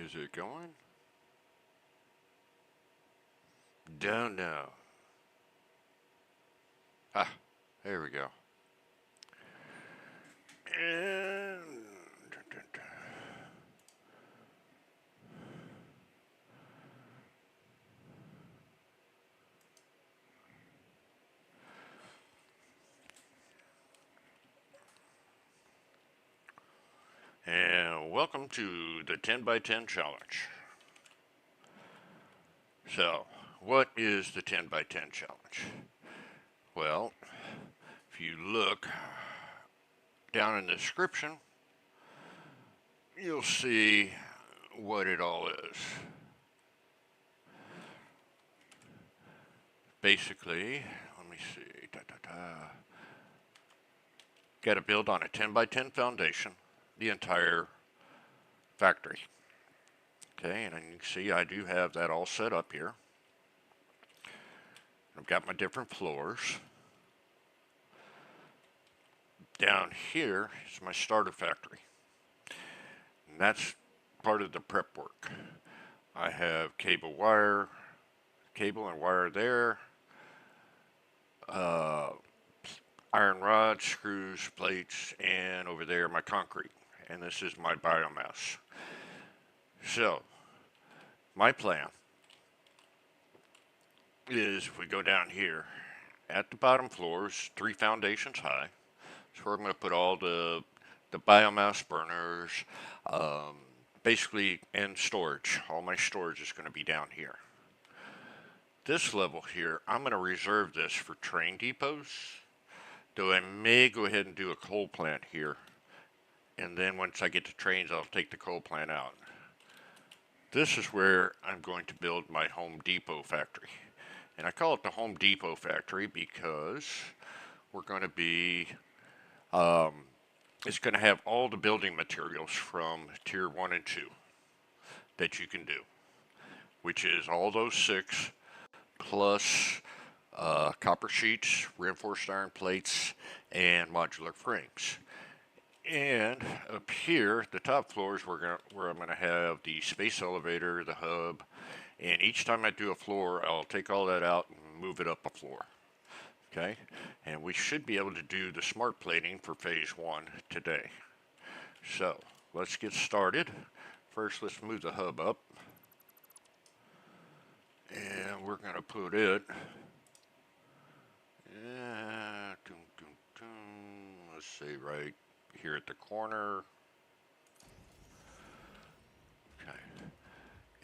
Is it going? Don't know. Ah, there we go. And welcome to the 10 by 10 challenge. So, what is the 10 by 10 challenge? Well, if you look down in the description, you'll see what it all is. Basically, let me see. Got to build on a 10 by 10 foundation, the entire factory. Okay, and you can see I do have that all set up here. I've got my different floors. Down here is my starter factory. And that's part of the prep work. I have cable and wire there. Iron rods, screws, plates, and over there my concrete. And this is my biomass. So, my plan is if we go down here, at the bottom floors, 3 foundations high, that's where I'm going to put all the biomass burners, basically, and storage. All my storage is going to be down here. This level here, I'm going to reserve this for train depots, though I may go ahead and do a coal plant here. And then once I get to trains, I'll take the coal plant out. This is where I'm going to build my Home Depot factory. And I call it the Home Depot factory because we're going to be, it's going to have all the building materials from tier 1 and 2 that you can do, which is all those 6 plus copper sheets, reinforced iron plates, and modular frames. And up here, the top floor is where I'm going to have the space elevator, the hub, and each time I do a floor, I'll take all that out and move it up a floor. Okay, and we should be able to do the smart plating for phase 1 today. So let's get started. First, let's move the hub up, and we're going to put it. Let's see, right here at the corner. Okay.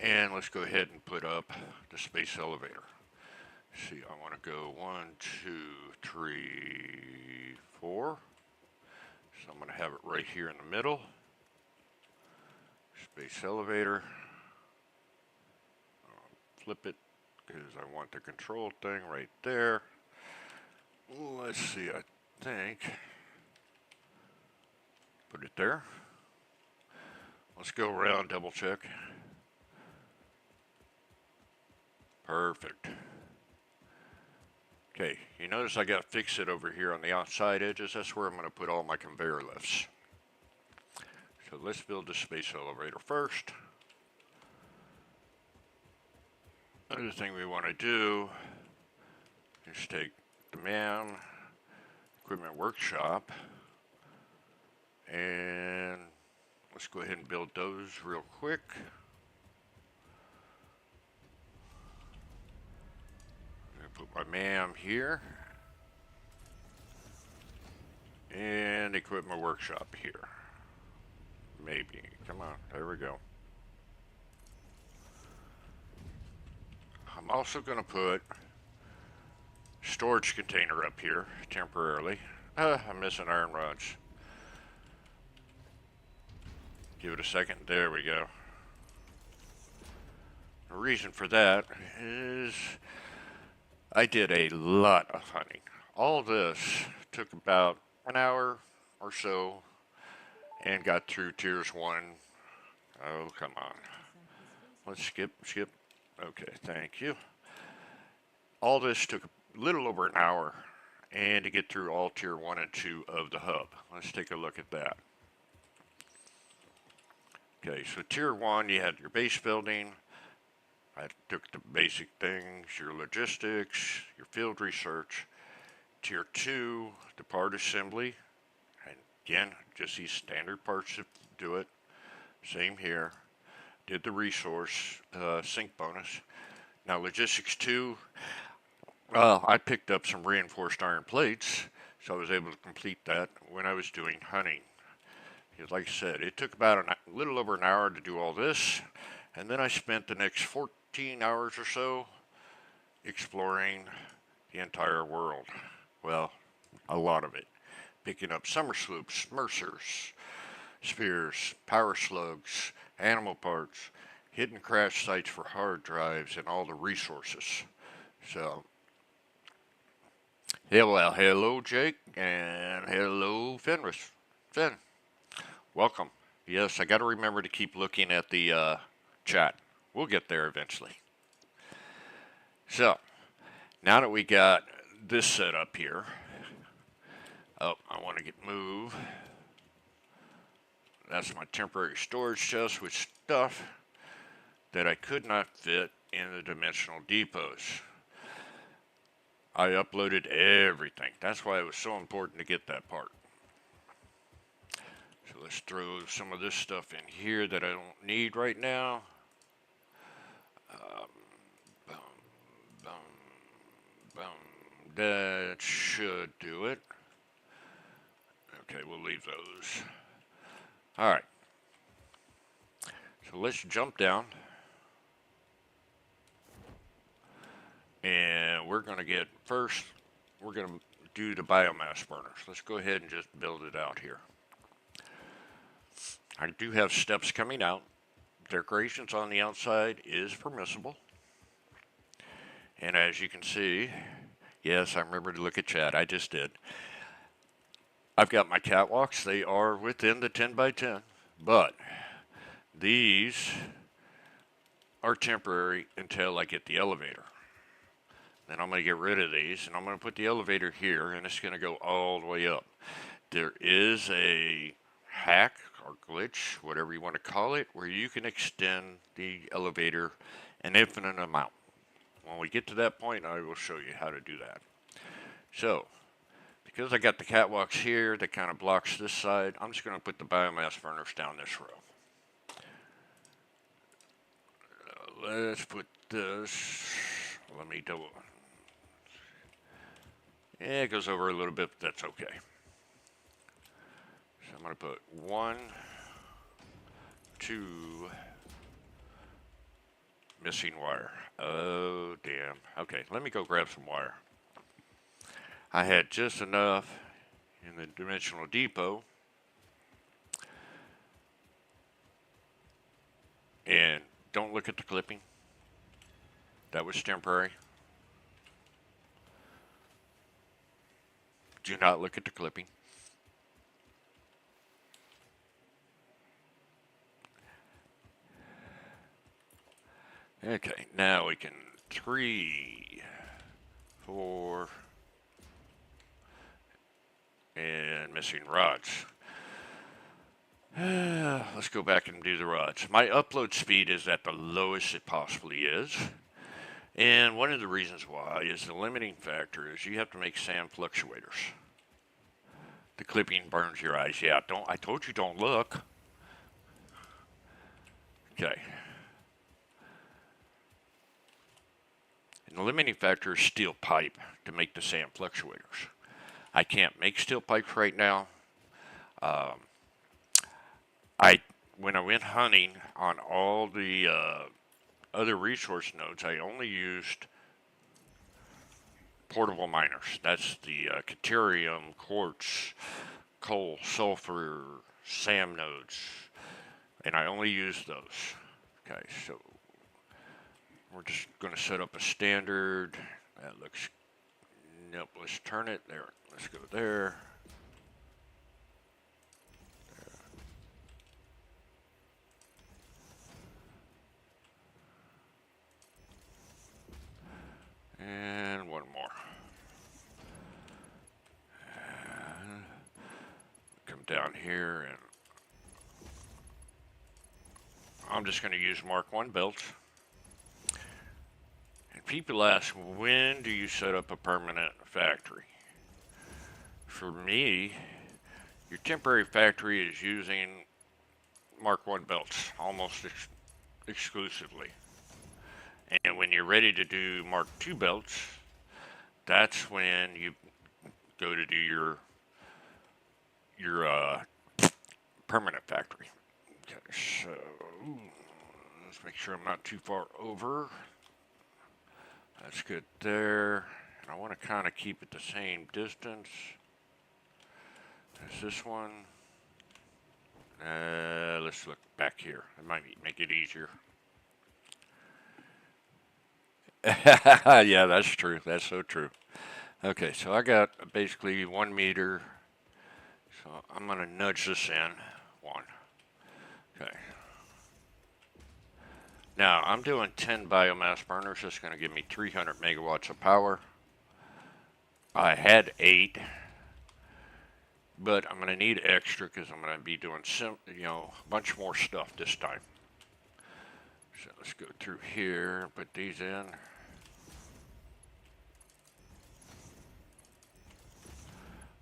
And let's go ahead and put up the space elevator. See, I want to go 1, 2, 3, 4. So I'm going to have it right here in the middle. Space elevator. I'll flip it because I want the control thing right there. Let's see, I think. Put it there. Let's go around, double check. Perfect. Okay, you notice I got to fix it over here on the outside edges. That's where I'm going to put all my conveyor lifts. So let's build the space elevator first. Another thing we want to do is take the man equipment workshop, and let's go ahead and build those real quick. Put my MAM here, and equipment workshop here. Maybe. Come on, there we go. I'm also going to put storage container up here temporarily. I'm missing iron rods. Give it a second. There we go. The reason for that is I did a lot of hunting. All this took about an hour or so and got through tiers 1. Oh, come on. Let's skip. Okay, thank you. All this took a little over an hour and to get through all tier 1 and 2 of the hub. Let's take a look at that. Okay, so tier 1, you had your base building. I took the basic things, your logistics, your field research. Tier 2, the part assembly. And again, just these standard parts to do it. Same here. Did the resource sync bonus. Now logistics 2, I picked up some reinforced iron plates, so I was able to complete that when I was doing hunting. Because like I said, it took about a little over an hour to do all this, and then I spent the next 14 hours or so exploring the entire world. Well, a lot of it. Picking up summer sloops, mercers, spears, power slugs, animal parts, hidden crash sites for hard drives, and all the resources. So, yeah, well, hello, Jake, and hello, Fenris. Finn, welcome. Yes, I got to remember to keep looking at the chat. We'll get there eventually. So, now that we got this set up here, oh, I want to move. That's my temporary storage chest with stuff that I could not fit in the dimensional depots. I uploaded everything. That's why it was so important to get that part. So let's throw some of this stuff in here that I don't need right now. Boom, boom, boom. That should do it. Okay, we'll leave those. All right. So let's jump down. And we're going to get first, we're going to do the biomass burners. Let's go ahead and just build it out here. I do have steps coming out. Decorations on the outside is permissible. And as you can see, yes, I remember to look at chat. I just did. I've got my catwalks. They are within the 10 by 10, but these are temporary until I get the elevator. Then I'm going to get rid of these, and I'm going to put the elevator here, and it's going to go all the way up. There is a hack or glitch, whatever you want to call it, where you can extend the elevator an infinite amount. When we get to that point, I will show you how to do that. So, because I got the catwalks here that kind of blocks this side, I'm just going to put the biomass burners down this row. Let's put this, let me double. Yeah, it goes over a little bit, but that's okay. So I'm going to put 1, 2, missing wire. Oh, damn. Okay, let me go grab some wire. I had just enough in the dimensional depot. And don't look at the clipping. That was temporary. Do not look at the clipping. Okay, now we can 3, 4, and missing rods. Let's go back and do the rods. My upload speed is at the lowest it possibly is. And one of the reasons why is the limiting factor is you have to make sand fluctuators. The clipping burns your eyes. Yeah, I told you don't look. Okay. And the limiting factor is steel pipe to make the sand fluctuators. I can't make steel pipes right now. When I went hunting on all the other resource nodes, I only used portable miners. That's the Caterium, quartz, coal, sulfur, SAM nodes. And I only used those. Okay, so we're just going to set up a standard. That looks, nope, let's turn it there. Let's go there. And one more. Come down here and I'm just going to use Mark 1 belts. And people ask, when do you set up a permanent factory? For me, your temporary factory is using Mark 1 belts almost exclusively. And when you're ready to do Mark 2 belts, that's when you go to do your permanent factory. Okay, so let's make sure I'm not too far over. That's good there. And I want to kind of keep it the same distance as this one. Let's look back here. It might make it easier. Yeah, that's true. That's so true. Okay, so I got basically 1 meter. So I'm going to nudge this in. 1. Okay. Now, I'm doing 10 biomass burners. That's going to give me 300 megawatts of power. I had 8, but I'm going to need extra because I'm going to be doing a bunch more stuff this time. So let's go through here, put these in.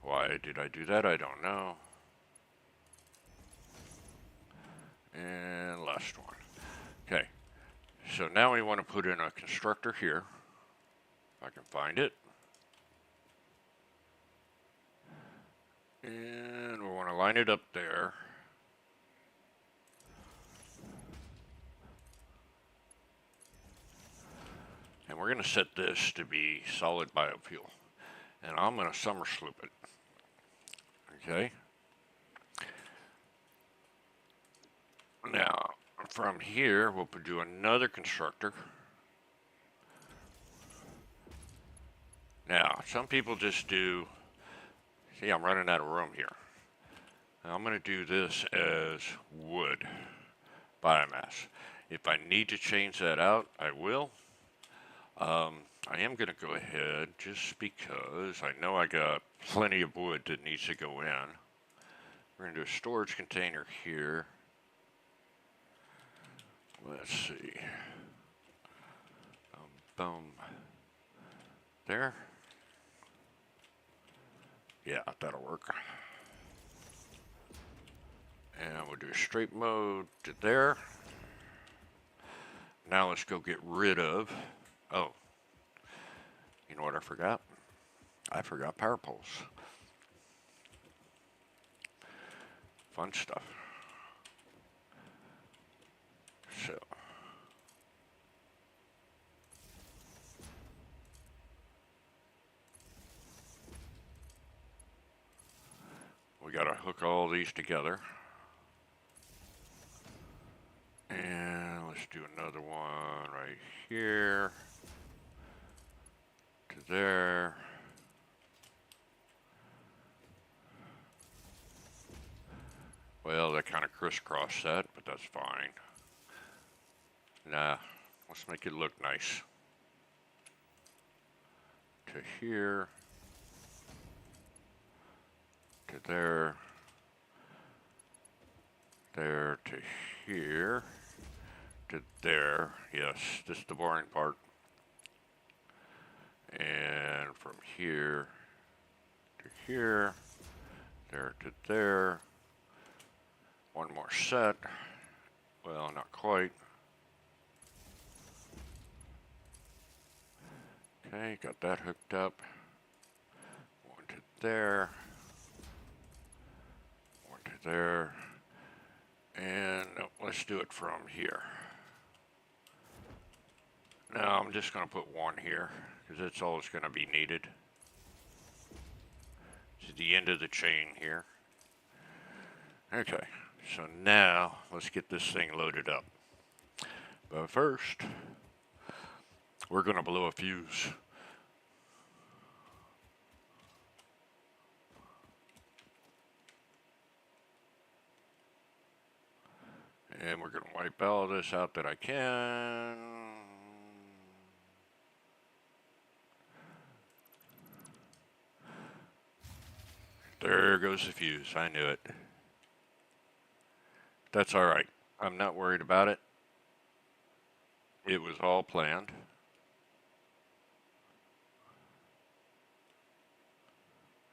Why did I do that? I don't know. And last one. Okay. So now we want to put in a constructor here. If I can find it. And we want to line it up there. And we're going to set this to be solid biofuel. And I'm going to summer sloop it. Okay. Now, from here, we'll do another constructor. Now, some people just do, see, I'm running out of room here. Now, I'm going to do this as wood biomass. If I need to change that out, I will. I am going to go ahead just because I know I got plenty of wood that needs to go in. We're going to do a storage container here. Let's see. Boom. There. Yeah, that'll work. And we'll do a straight mode to there. Now let's go get rid of, oh, you know what I forgot? I forgot power poles. Fun stuff. So. We gotta hook all these together. And let's do another one right here. To there. Well, that kind of crisscrossed that, but that's fine. Nah, let's make it look nice. To here. To there. There to here. To there. Yes, this is the boring part. And from here to here. There to there. One more set. Well, not quite. Okay, got that hooked up. One to there. One to there. And let's do it from here. Now I'm just going to put one here because that's all that's going to be needed. To the end of the chain here. Okay, so now let's get this thing loaded up. But first, we're going to blow a fuse. And we're going to wipe all this out that I can. There goes the fuse. I knew it. That's all right. I'm not worried about it. It was all planned.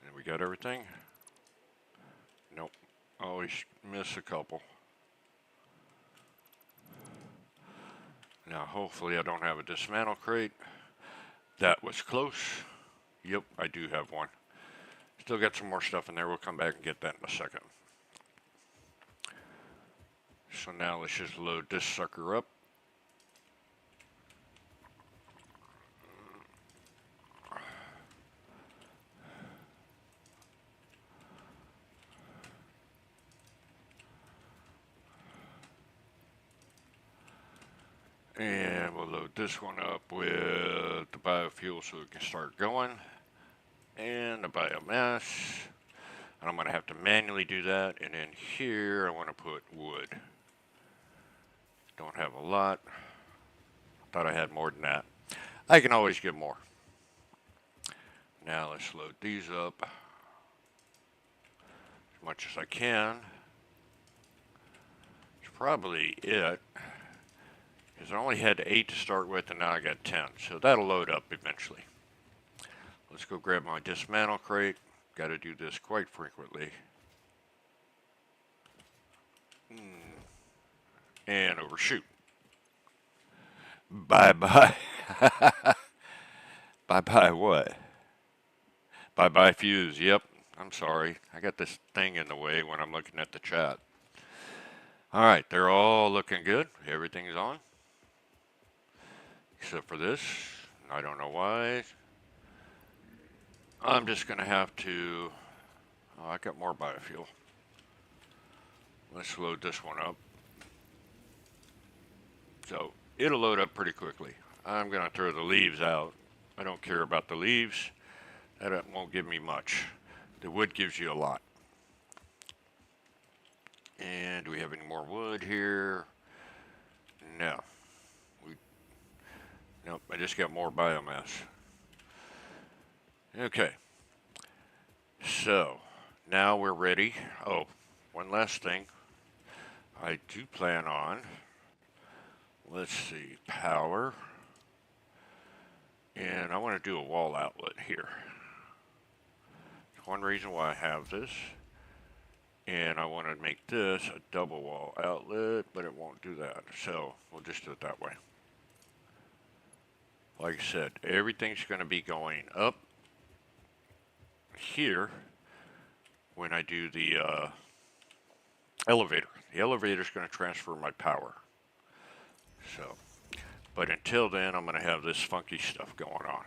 And we got everything? Nope. Always miss a couple. Now, hopefully I don't have a dismantle crate. That was close. Yep, I do have one. Still got some more stuff in there. We'll come back and get that in a second. So now let's just load this sucker up. And we'll load this one up with the biofuel so it can start going. And the biomass. And I'm going to have to manually do that. And then here I want to put wood. Don't have a lot. Thought I had more than that. I can always get more. Now let's load these up as much as I can. It's probably it. Because I only had 8 to start with and now I got 10. So that'll load up eventually. Let's go grab my dismantle crate. Got to do this quite frequently. And overshoot. Bye-bye. Bye-bye what? Bye-bye fuse. Yep. I'm sorry. I got this thing in the way when I'm looking at the chat. All right. They're all looking good. Everything's on. Except for this. I don't know why. I'm just going to have to... Oh, I got more biofuel. Let's load this one up. So, it'll load up pretty quickly. I'm going to throw the leaves out. I don't care about the leaves. That won't give me much. The wood gives you a lot. And do we have any more wood here? No. Nope, I just got more biomass. Okay. So, now we're ready. Oh, one last thing. I do plan on, let's see, power. And I want to do a wall outlet here. There's one reason why I have this. And I want to make this a double wall outlet, but it won't do that. So, we'll just do it that way. Like I said, everything's going to be going up here when I do the elevator. The elevator's going to transfer my power. So, but until then, I'm going to have this funky stuff going on.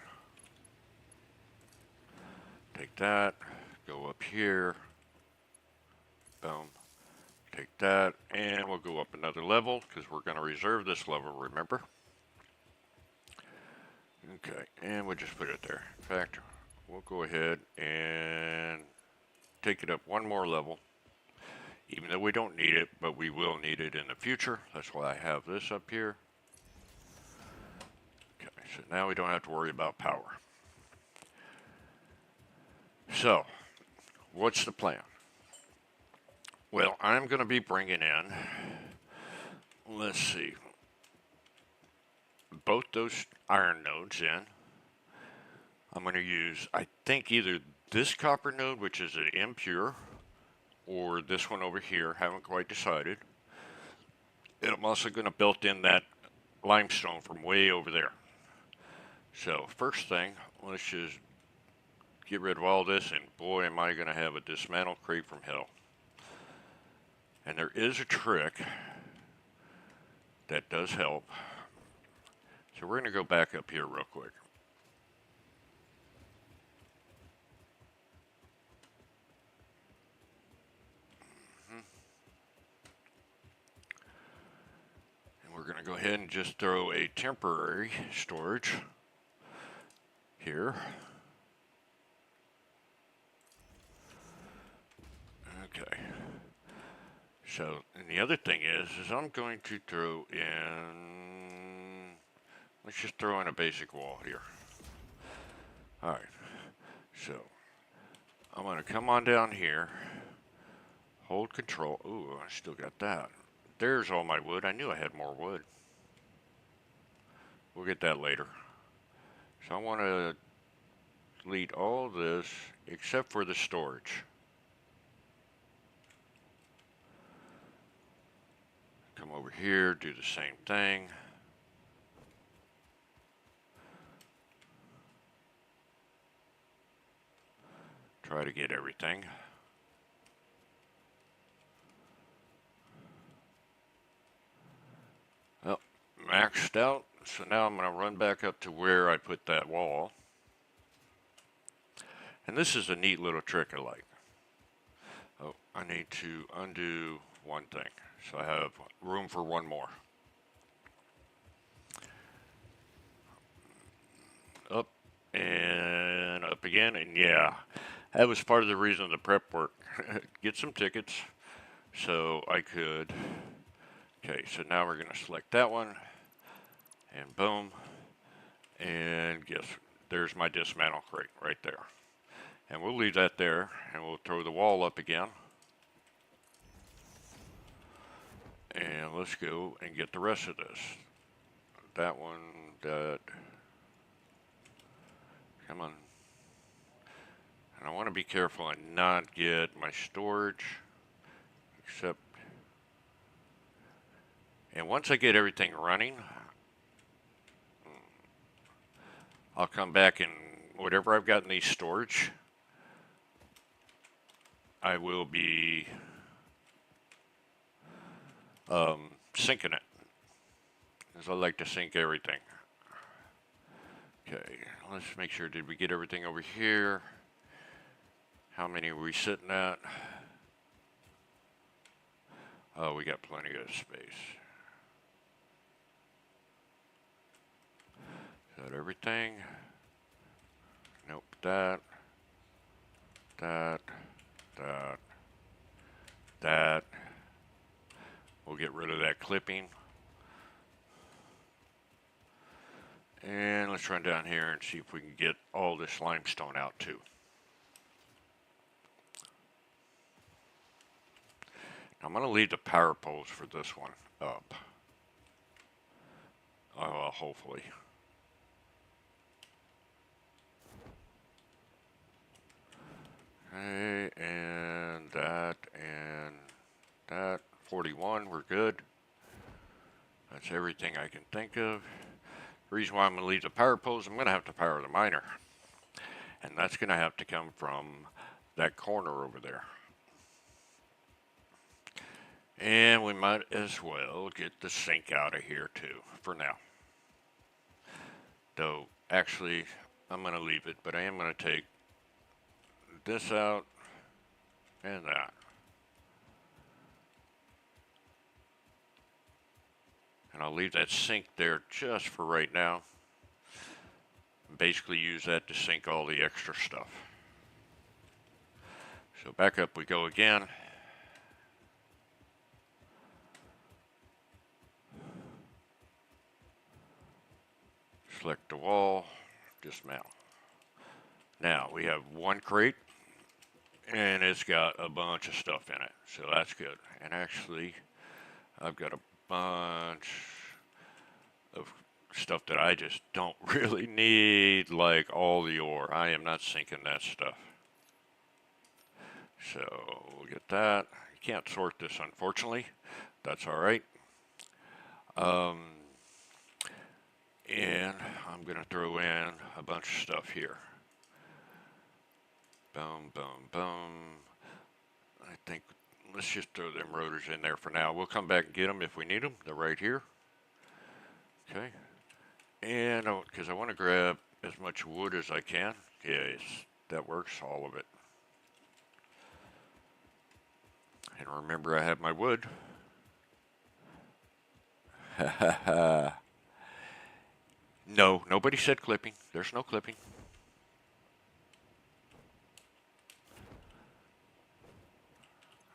Take that, go up here, boom, take that, and we'll go up another level because we're going to reserve this level, remember? Okay, and we'll just put it there. In fact, we'll go ahead and take it up one more level, even though we don't need it, but we will need it in the future. That's why I have this up here. Okay, so now we don't have to worry about power. So, what's the plan? Well, I'm going to be bringing in, let's see, both those iron nodes in. I'm going to use, I think, either this copper node, which is an impure, or this one over here. Haven't quite decided. And I'm also going to build in that limestone from way over there. So, first thing, let's just get rid of all this, and boy, am I going to have a dismantle crate from hell. And there is a trick that does help. So we're going to go back up here real quick. And we're going to go ahead and just throw a temporary storage here. Okay. So, and the other thing is I'm going to throw in, let's just throw in a basic wall here. Alright, so, I'm going to come on down here, hold control, ooh, I still got that. there's all my wood. I knew I had more wood. We'll get that later. So I want to delete all this except for the storage. Come over here, do the same thing. Try to get everything. Well, maxed out. So now I'm going to run back up to where I put that wall. And this is a neat little trick I like. Oh, I need to undo one thing. So I have room for one more. Up and up again. And yeah, that was part of the reason the prep work. Get some tickets so I could. Okay, so now we're going to select that one. And boom. And guess there's my dismantle crate right there. And we'll leave that there, and we'll throw the wall up again. And let's go and get the rest of this. That one, that. Come on. And I want to be careful and not get my storage, except. And once I get everything running, I'll come back and whatever I've got in these storage, I will be syncing it, because I like to sync everything. Okay, let's make sure, did we get everything over here? How many are we sitting at? Oh, we got plenty of space. Is that everything? Nope, that. We'll get rid of that clipping. And let's run down here and see if we can get all this limestone out too. Now I'm going to leave the power poles for this one up. Hopefully. Okay, and that. 41, we're good. That's everything I can think of. The reason why I'm going to leave the power poles, I'm going to have to power the miner. And that's going to have to come from that corner over there. And we might as well get the sink out of here too, for now. Though, actually, I'm going to leave it, but I am going to take this out and that. And I'll leave that sink there just for right now. Basically use that to sink all the extra stuff. So back up we go again. Select the wall, dismantle. Now we have one crate and it's got a bunch of stuff in it, so that's good. And actually I've got a bunch of stuff that I just don't really need, like all the ore. I am not sinking that stuff. So we'll get that. You can't sort this, unfortunately. That's all right. And I'm going to throw in a bunch of stuff here. Boom, boom, boom. I think let's just throw them rotors in there for now. We'll come back and get them if we need them. They're right here. Okay. And because I want to grab as much wood as I can. Yes, that works, all of it. And remember, I have my wood. No, nobody said clipping. There's no clipping.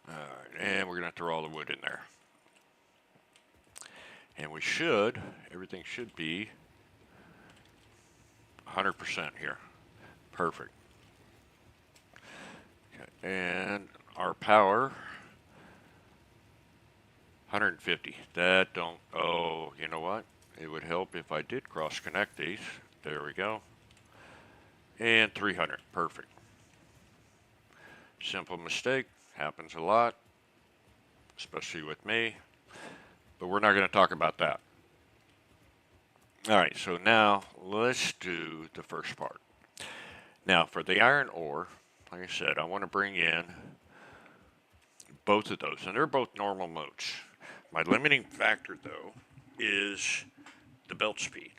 Alright, and we're going to throw all the wood in there. And we should, everything should be 100% here. Perfect. Okay, and our power, 150. That don't, oh, you know what? It would help if I did cross connect these. There we go. And 300, perfect. Simple mistake, happens a lot, especially with me, but we're not going to talk about that. All right, so now let's do the first part. Now for the iron ore, like I said, I want to bring in both of those, and they're both normal modes. My limiting factor, though, is the belt speed.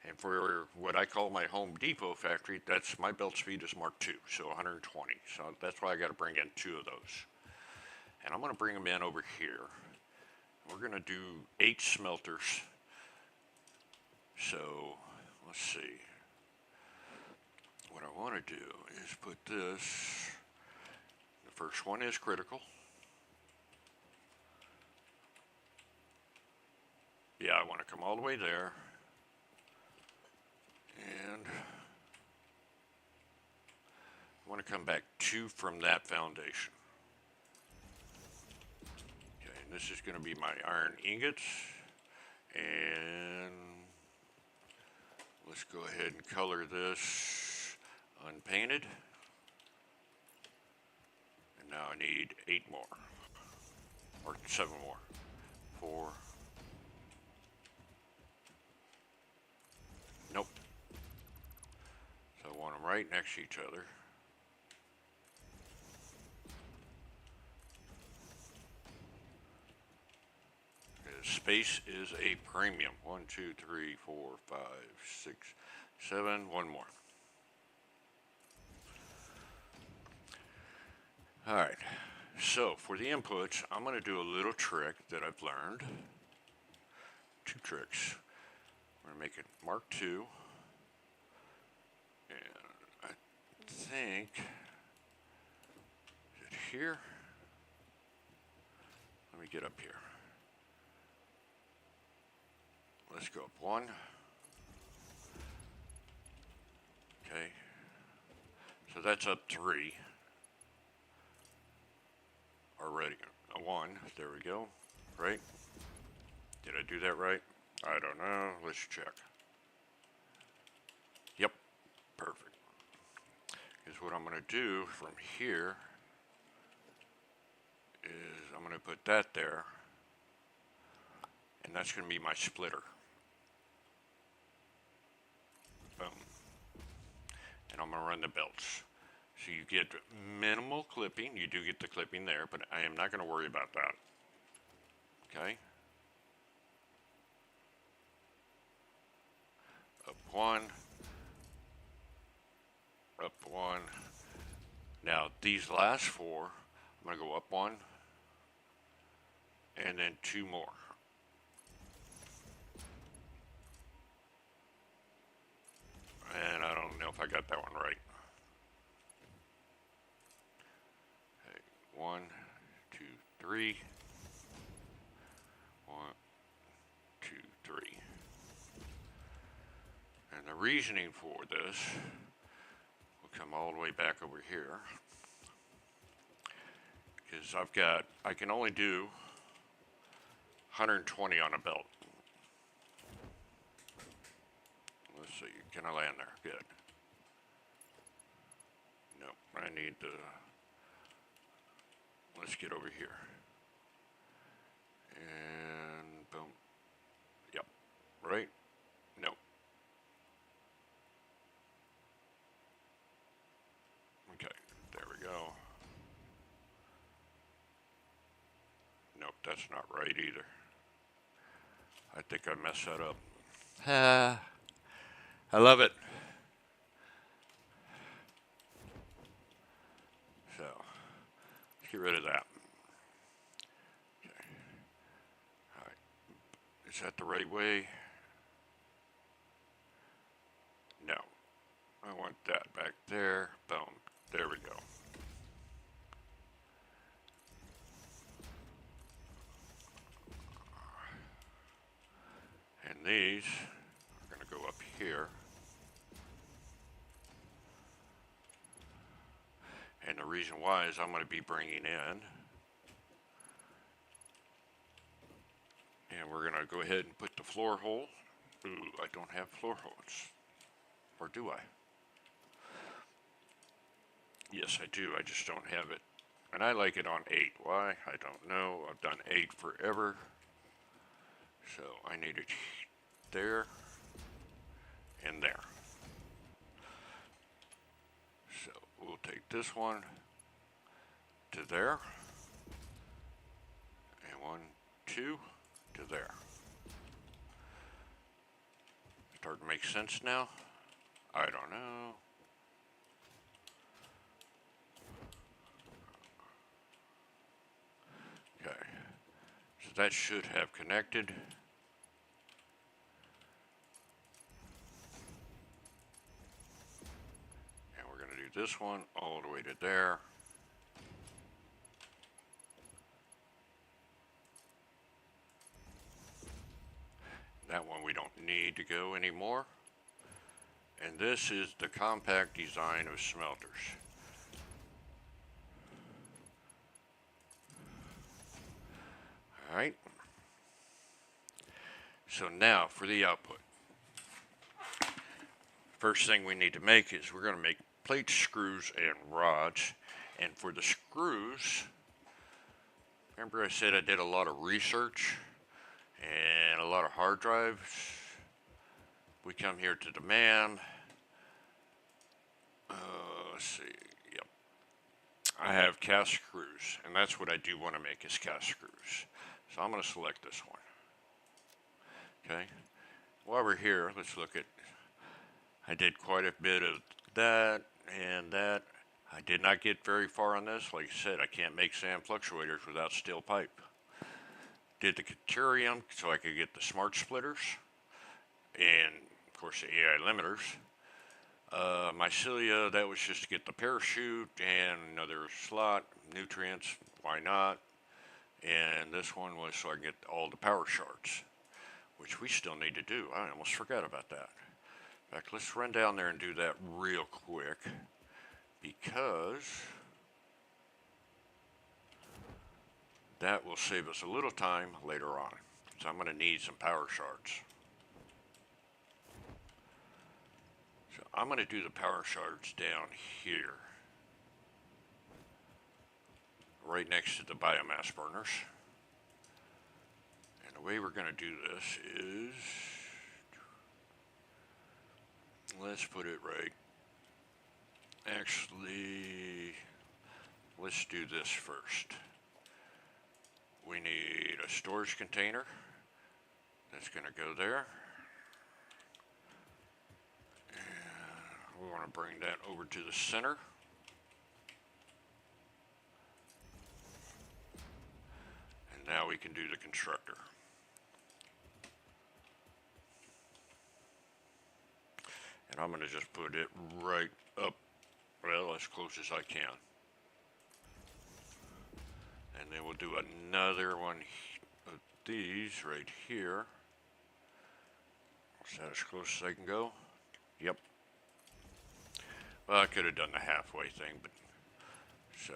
And for what I call my Home Depot factory, that's my belt speed is Mark II, so 120. So that's why I got to bring in two of those. And I'm going to bring them in over here. We're going to do 8 smelters. So let's see. What I want to do is put this. The first one is critical. Yeah, I want to come all the way there. And I want to come back 2 from that foundation. Okay, and this is going to be my iron ingots. And let's go ahead and color this unpainted. And now I need 8 more. Or 7 more. 4. Nope. So I want them right next to each other. Space is a premium. 1, 2, 3, 4, 5, 6, 7. One more. All right. So for the inputs, I'm going to do a little trick that I've learned. 2 tricks. I'm going to make it Mark II. And I think, is it here? Let me get up here. Let's go up 1. Okay. So that's up 3. Already. 1. There we go. Right? Did I do that right? I don't know. Let's check. Yep. Perfect. Because what I'm going to do from here is I'm going to put that there. And that's going to be my splitter. Boom. And I'm going to run the belts. So you get minimal clipping. You do get the clipping there, but I am not going to worry about that. Okay? Up 1. Up 1. Now, these last 4, I'm going to go up 1. And then 2 more. And I don't know if I got that one right. Okay, 1, 2, 3. 1, 2, 3. And the reasoning for this, we'll come all the way back over here, is I can only do 120 on a belt. Let's see, can I land there? Good. Nope, I need to, let's get over here. And boom. Yep, right? Nope. Okay, there we go. Nope, that's not right either. I think I messed that up. I love it. So, let's get rid of that. Okay. All right. Is that the right way? No. I want that back there. Boom. There we go. And these are going to go up here. And the reason why is I'm going to be bringing in And we're going to go ahead and put the floor hole. Ooh, I don't have floor holes. Or do I? Yes, I do. I just don't have it. And I like it on 8. Why? I don't know. I've done 8 forever. So I need it there and there. So we'll take this one to there. And 1, 2 to there. Starting to make sense now? I don't know. Okay. So that should have connected. And we're going to do this one all the way to there. That one we don't need to go anymore. And this is the compact design of smelters. Alright. So now for the output. First thing we need to make is we're going to make plates, screws, and rods. And for the screws, remember I said I did a lot of research and a lot of hard drives. We come here to demand. Let's see. Yep. I have cast screws, and that's what I do want to make is cast screws. So I'm going to select this one. Okay. While we're here, let's look at. I did quite a bit of that and that. I did not get very far on this. Like I said, I can't make SAM fluctuators without steel pipe. Did the Caterium so I could get the smart splitters and, of course, the AI limiters. Mycelia, that was just to get the parachute and another slot, nutrients, why not? And this one was so I can get all the power shards, which we still need to do. I almost forgot about that. In fact, let's run down there and do that real quick because that will save us a little time later on. So I'm going to need some power shards. So I'm going to do the power shards down here, right next to the biomass burners. And the way we're going to do this is, let's put it right. Actually, let's do this first. We need a storage container. That's going to go there. And we want to bring that over to the center. And now we can do the constructor. And I'm going to just put it right up, well, as close as I can. And then we'll do another one of these right here. Is that as close as I can go? Yep. Well, I could have done the halfway thing, but so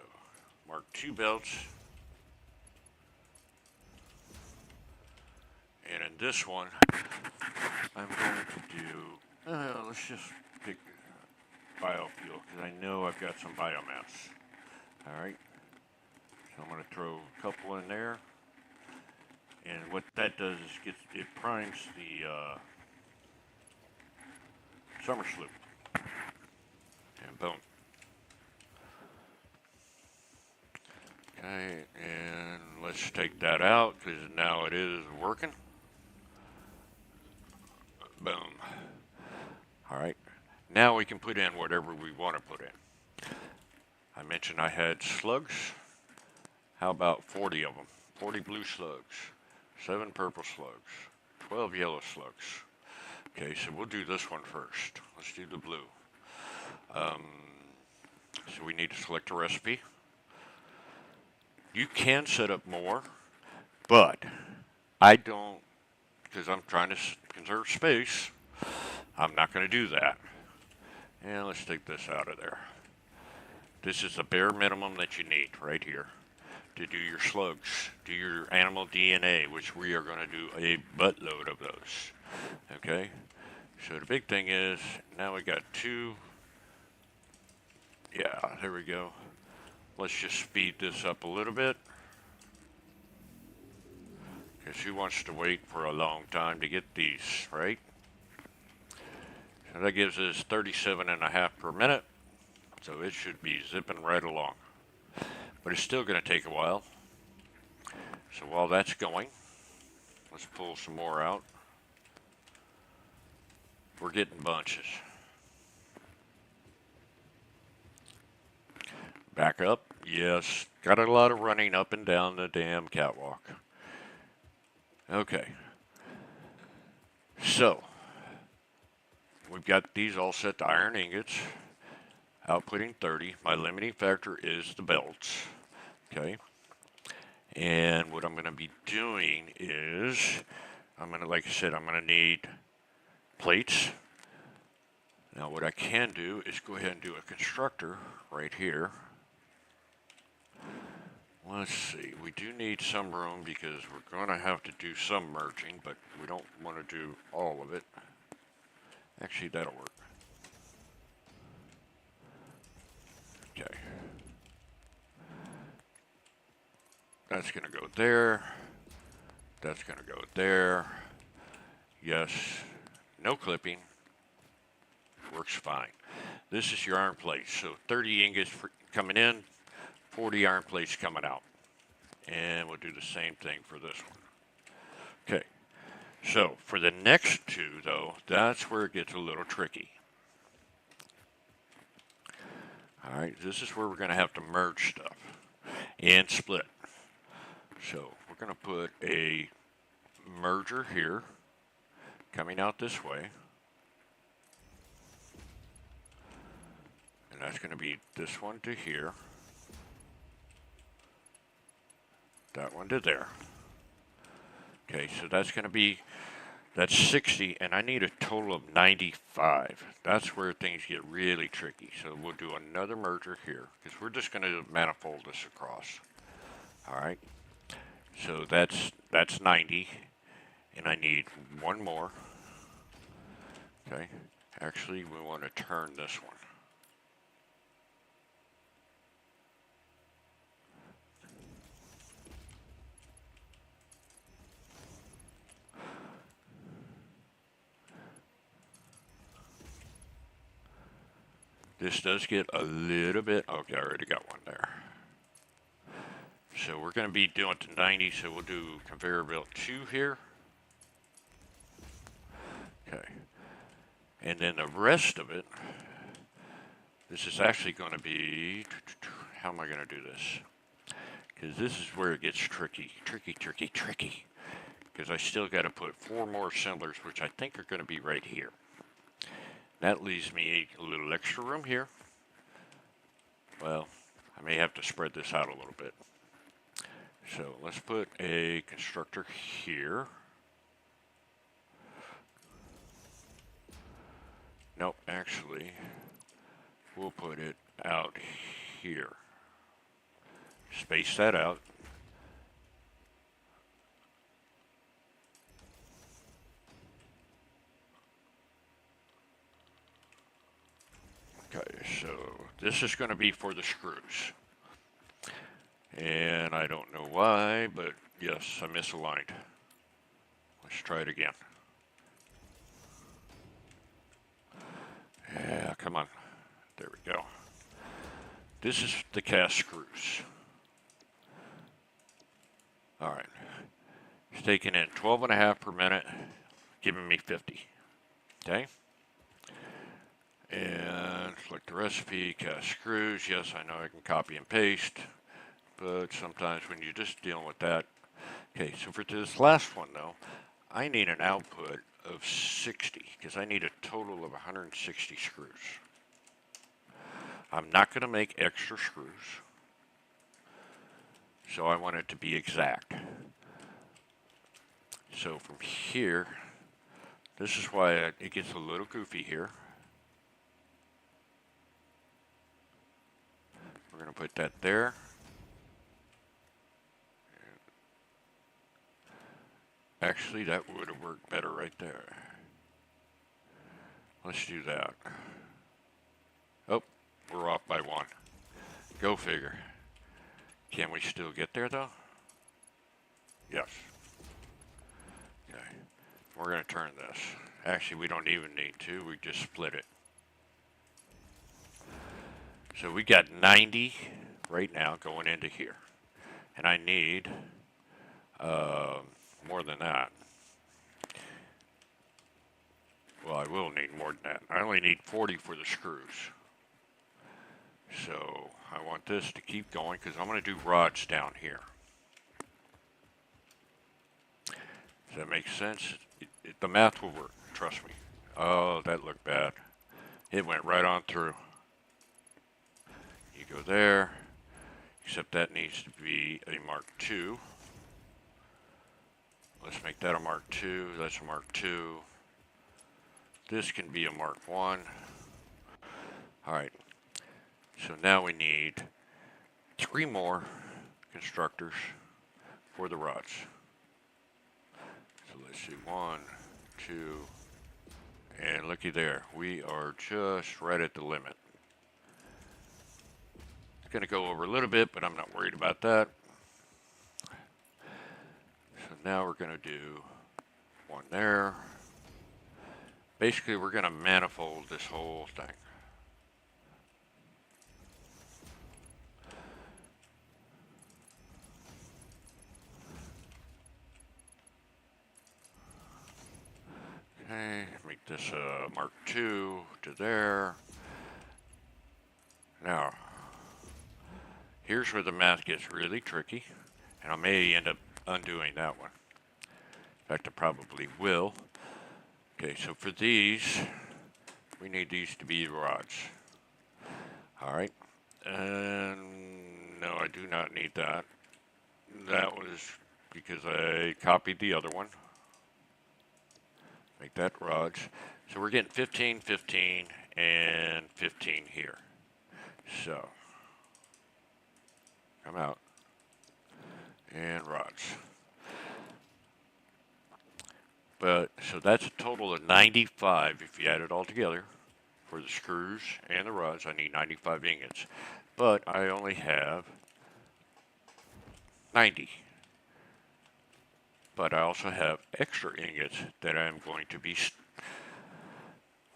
mark 2 belts. And in this one, I'm going to do, let's just pick biofuel, because I know I've got some biomass. Alright. So I'm going to throw a couple in there. And what that does is it primes the summer sloop. And boom. Okay, and let's take that out because now it is working. Boom. Alright, now we can put in whatever we want to put in. I mentioned I had slugs. How about 40 of them? 40 blue slugs, 7 purple slugs, 12 yellow slugs. Okay, so we'll do this one first. Let's do the blue. So we need to select a recipe. You can set up more, but I don't, because I'm trying to conserve space. I'm not going to do that. And let's take this out of there. This is the bare minimum that you need right here. to do your slugs, do your animal DNA, which we are going to do a buttload of those. Okay? So the big thing is, now we got two. Yeah, there we go. Let's just speed this up a little bit. Because who wants to wait for a long time to get these, right? So that gives us 37.5 per minute. So it should be zipping right along. But it's still going to take a while. So while that's going, let's pull some more out. We're getting bunches. Back up. Yes. Got a lot of running up and down the damn catwalk. Okay. So, we've got these all set to iron ingots. Outputting 30. My limiting factor is the belts. Okay. And what I'm going to be doing is, like I said, I'm going to need plates. Now what I can do is go ahead and do a constructor right here. Let's see, we do need some room because we're going to have to do some merging, but we don't want to do all of it. Actually, that'll work. Okay. That's going to go there. That's going to go there. Yes. No clipping. Works fine. This is your iron plates. So 30 ingots coming in, 40 iron plates coming out. And we'll do the same thing for this one. Okay. So for the next two, though, that's where it gets a little tricky. All right. This is where we're going to have to merge stuff and split. So we're going to put a merger here coming out this way. And that's going to be this one to here. That one to there. Okay, so that's going to be, that's 60, and I need a total of 95. That's where things get really tricky. So we'll do another merger here, because we're just going to manifold this across. All right. So that's 90, and I need one more. Okay. Actually, we want to turn this one. This does get a little bit, okay, I already got one there. So we're going to be doing to 90, so we'll do conveyor belt 2 here. Okay. And then the rest of it, this is actually going to be, how am I going to do this? Because this is where it gets tricky. Because I still got to put 4 more assemblers, which I think are going to be right here. That leaves me a little extra room here. Well, I may have to spread this out a little bit. So let's put a constructor here. Nope, actually, we'll put it out here. Space that out. Okay, so this is going to be for the screws. And I don't know why, but yes, I misaligned. Let's try it again. Yeah, come on. There we go. This is the cast screws. All right. It's taking in 12.5 per minute, giving me 50. Okay. And select the recipe, cast screws. Yes, I know I can copy and paste, but sometimes when you're just dealing with that. Okay, so for this last one though, I need an output of 60 because I need a total of 160 screws. I'm not going to make extra screws, so I want it to be exact. So from here, this is why it gets a little goofy here. We're going to put that there. Actually, that would have worked better right there. Let's do that. Oh, we're off by one. Go figure. Can we still get there though? Yes. Okay. We're going to turn this. Actually, we don't even need to. We just split it. So we got 90 right now going into here. And I need more than that. Well, I will need more than that. I only need 40 for the screws. So I want this to keep going because I'm going to do rods down here. Does that make sense? The math will work. Trust me. Oh, that looked bad. It went right on through. You go there. Except that needs to be a Mark II. Let's make that a Mark II. That's a Mark II. This can be a Mark I. Alright. So now we need 3 more constructors for the rods. So let's see. 1, 2, and looky there. We are just right at the limit. It's going to go over a little bit, but I'm not worried about that. So now we're going to do one there. Basically, we're going to manifold this whole thing. Okay, make this Mark II to there. Now, here's where the math gets really tricky, and I may end up undoing that one. In fact, I probably will. Okay, so for these, we need these to be rods. Alright, and no, I do not need that. That was because I copied the other one. Make that rods. So we're getting 15, 15, and 15 here. So, come out. And rods. But, so that's a total of 95 if you add it all together. For the screws and the rods, I need 95 ingots. But I only have 90. But I also have extra ingots that I'm going to be,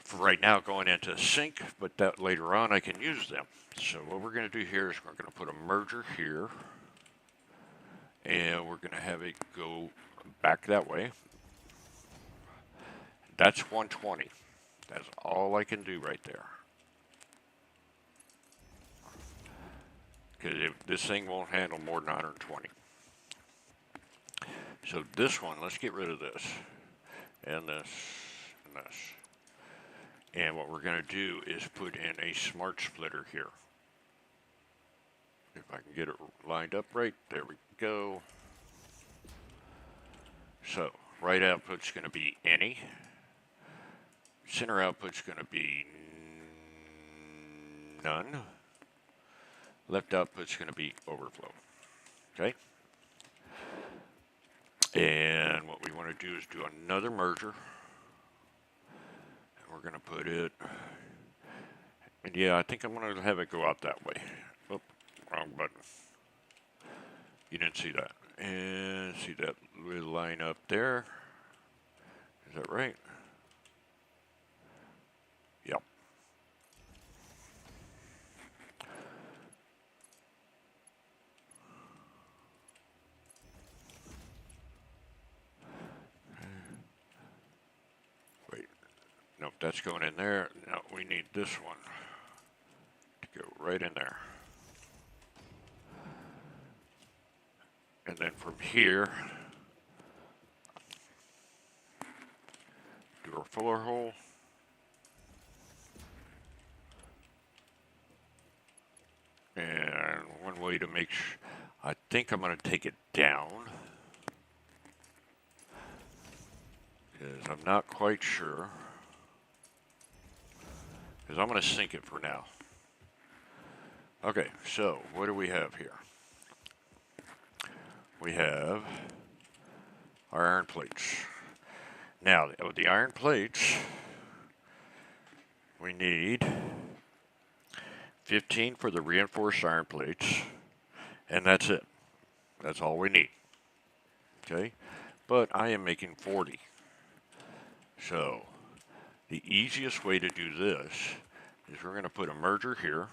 for right now, going into a sink, but that later on I can use them. So what we're going to do here is we're going to put a merger here, and we're going to have it go back that way. That's 120. That's all I can do right there. Because this thing won't handle more than 120. So this one, let's get rid of this, and this, and this. And what we're going to do is put in a smart splitter here. If I can get it lined up right, there we go. So, right output's going to be any. Center output's going to be none. Left output's going to be overflow. Okay? And what we want to do is do another merger. And we're going to put it, and yeah, I think I'm going to have it go out that way. Oh, wrong button. You didn't see that. And see that little line up there. Is that right? Yep. Wait. Nope, that's going in there. No, we need this one to go right in there. And then from here, do our filler hole. And one way to make sure, I think I'm going to take it down, because I'm not quite sure, because I'm going to sink it for now. Okay, so what do we have here? We have our iron plates. Now, with the iron plates, we need 15 for the reinforced iron plates, and that's it. That's all we need. Okay? But I am making 40. So, the easiest way to do this is we're going to put a merger here,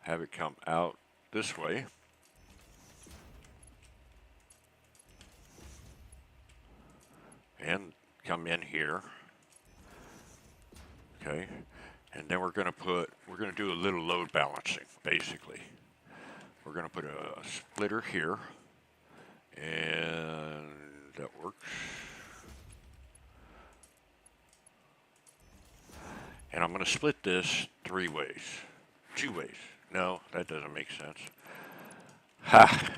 have it come out this way, and come in here. Okay? And then we're going to do a little load balancing, basically. We're going to put a splitter here, and that works. And I'm going to split this 3 ways. 2 ways. No, that doesn't make sense. Ha!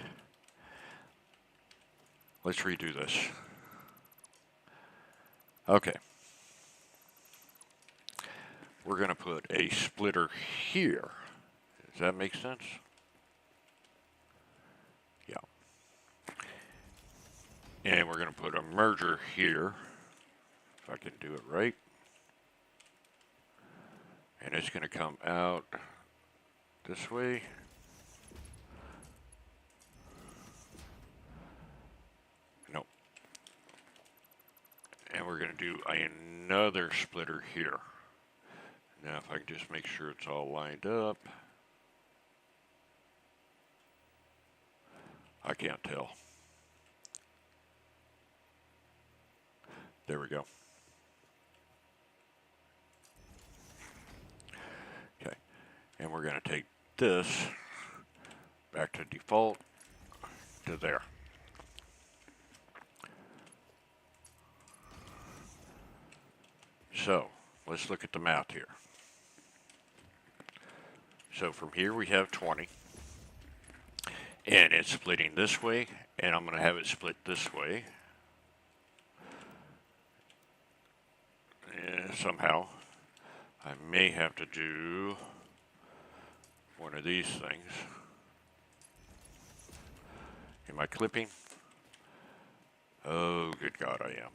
Let's redo this. Okay. We're going to put a splitter here. Does that make sense? Yeah. And we're going to put a merger here, if I can do it right. And it's going to come out this way. Nope. And we're going to do another splitter here. Now if I can just make sure it's all lined up. I can't tell. There we go. Okay. And we're going to take this back to default to there. So, let's look at the math here. So from here we have 20. And it's splitting this way, and I'm going to have it split this way. And somehow, I may have to do one of these things. Am I clipping? Oh, good God, I am.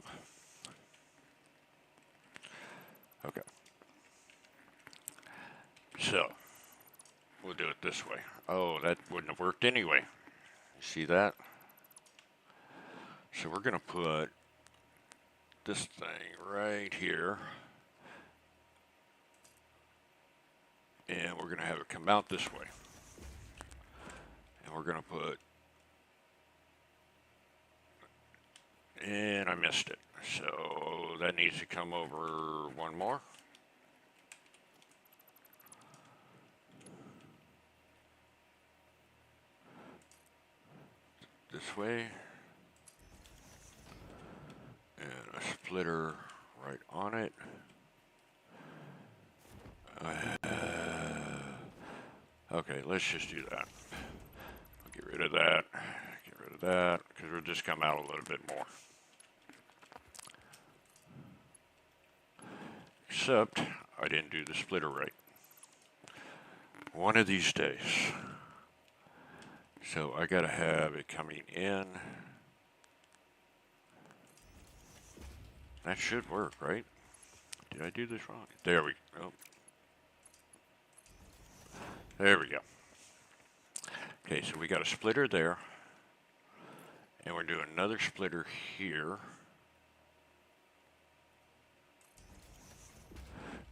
Okay. So, we'll do it this way. Oh, that wouldn't have worked anyway. You see that? So we're going to put this thing right here. And we're going to have it come out this way. And we're going to put... And I missed it. So that needs to come over one more. This way. And a splitter right on it. Okay, let's just do that. I'll get rid of that. Get rid of that, because it'll just come out a little bit more. Except, I didn't do the splitter right. One of these days. So I gotta have it coming in. That should work, right? Did I do this wrong? There we go. There we go. Okay, so we got a splitter there. And we're doing another splitter here.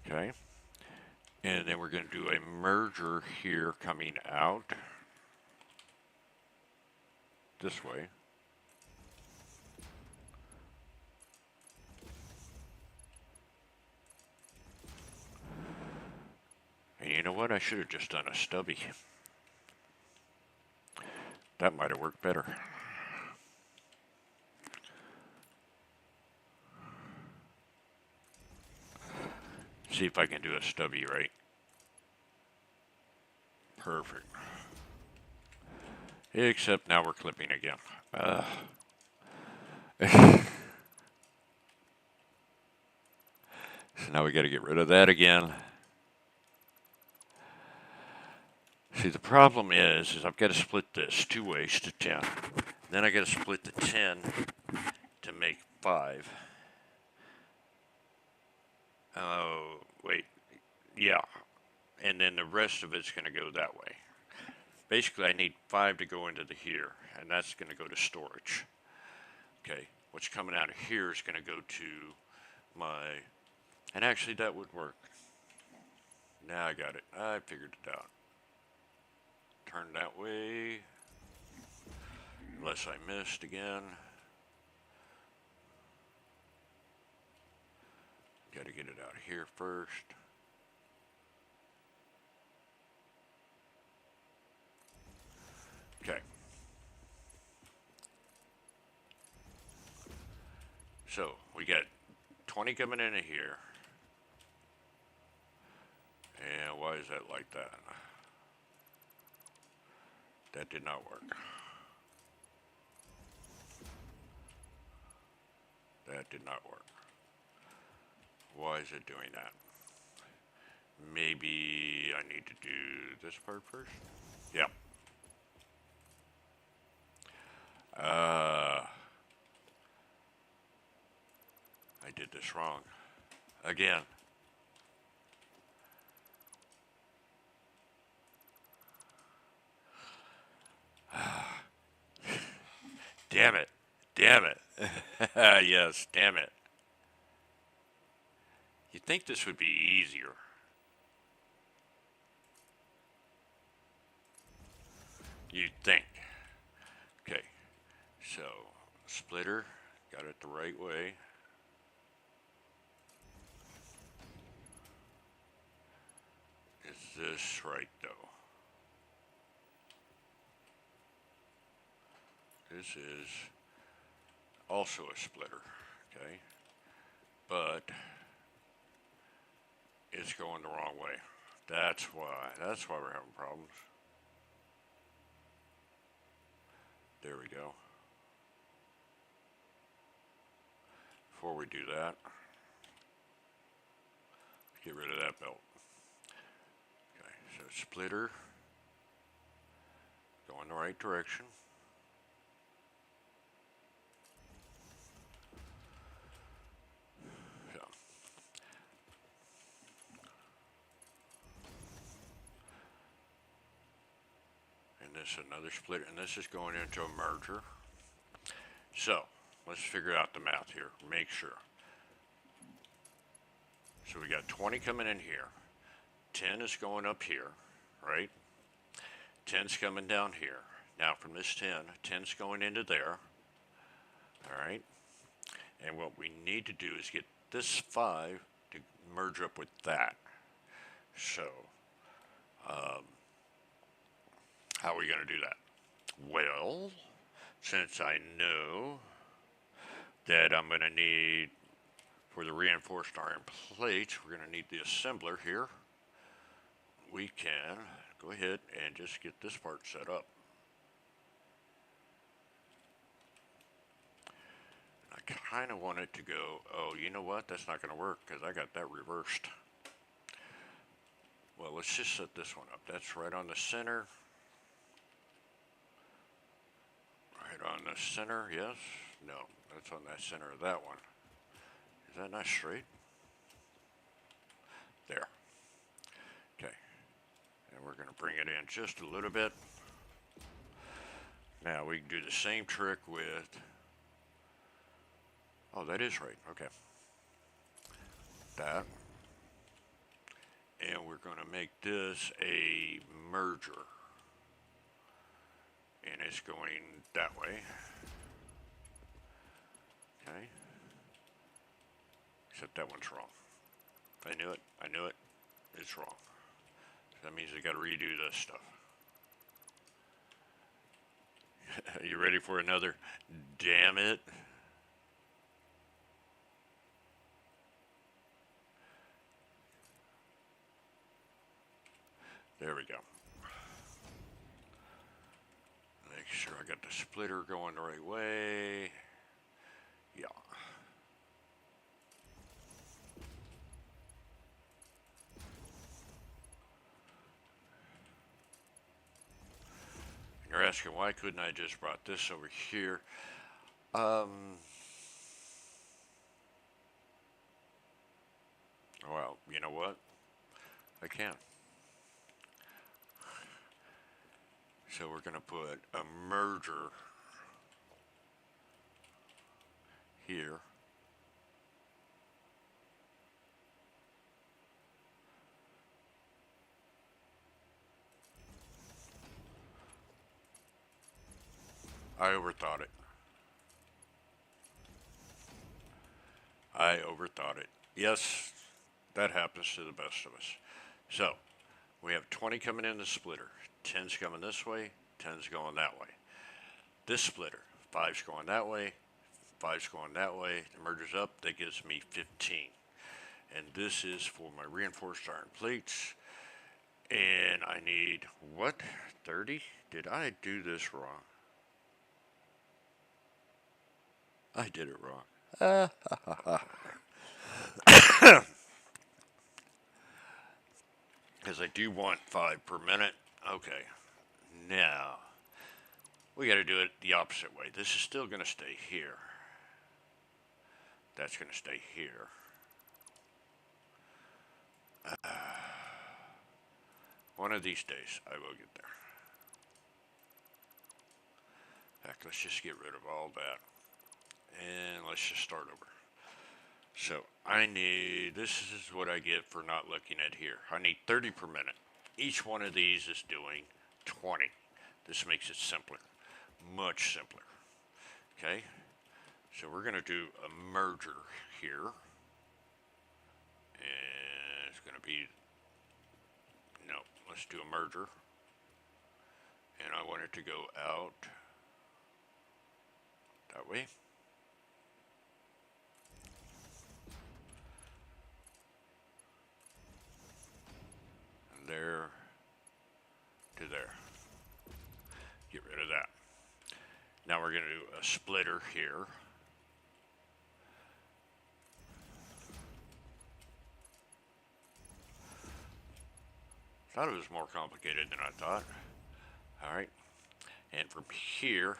Okay. And then we're going to do a merger here coming out this way. And you know what? I should have just done a stubby. That might have worked better. See if I can do a stubby right. Perfect. Except now we're clipping again. So now we got to get rid of that again. See, the problem is I've got to split this 2 ways to 10. Then I got to split the 10 to make 5. Oh, wait. Yeah. And then the rest of it's going to go that way. Basically, I need 5 to go into the here, and that's going to go to storage. Okay. What's coming out of here is going to go to my... And actually, that would work. Now I got it. I figured it out. Turn that way. Unless I missed again. Got to get it out of here first. Okay. So we got 20 coming into here. And why is that like that? That did not work. That did not work. Why is it doing that? Maybe I need to do this part first? Yeah. I did this wrong. Again. Damn it. Damn it. Yes, damn it. You'd think this would be easier. You'd think. Okay. So, splitter. Got it the right way. Is this right, though? This is also a splitter, okay? But it's going the wrong way. That's why we're having problems. There we go. Before we do that, get rid of that belt. Okay, so splitter, go in the right direction. So. And this is another splitter, and this is going into a merger. So, let's figure out the math here, make sure. So we got 20 coming in here. 10 is going up here, right? 10's coming down here. Now from this 10's going into there. All right? And what we need to do is get this 5 to merge up with that. So, how are we going to do that? Well, since I know that I'm going to need, for the reinforced iron plates, we're going to need the assembler here. We can go ahead and just get this part set up. I kind of want it to go, oh, you know what? That's not going to work because I got that reversed. Well, let's just set this one up. That's right on the center. Right on the center, yes. No, that's on that center of that one. Is that not straight? There. Okay. And we're going to bring it in just a little bit. Now we can do the same trick with... Oh, that is right. Okay. That. And we're going to make this a merger. And it's going that way. Okay. Except that one's wrong. I knew it. I knew it. It's wrong. So that means I got to redo this stuff. You ready for another? Damn it. There we go. Make sure I got the splitter going the right way. Yeah. You're asking why couldn't I just brought this over here? Um, well, you know what? I can. So we're going to put a merger here. I overthought it. I overthought it. Yes, that happens to the best of us. So, we have 20 coming in the splitter. 10's coming this way, 10's going that way. This splitter, 5's going that way, 5's going that way. It merges up, that gives me 15. And this is for my reinforced iron plates. And I need, what, 30? Did I do this wrong? I did it wrong. Because I do want 5 per minute. Okay. Now, we got to do it the opposite way. This is still going to stay here. That's going to stay here. One of these days, I will get there. In fact, let's just get rid of all that. And let's just start over. So, I need, this is what I get for not looking at here. I need 30 per minute. Each one of these is doing 20. This makes it simpler. Much simpler. Okay? So we're going to do a merger here. And it's going to be, no, let's do a merger. And I want it to go out that way. And there to there. Get rid of that. Now we're going to do a splitter here. Thought it was more complicated than I thought. All right. And from here,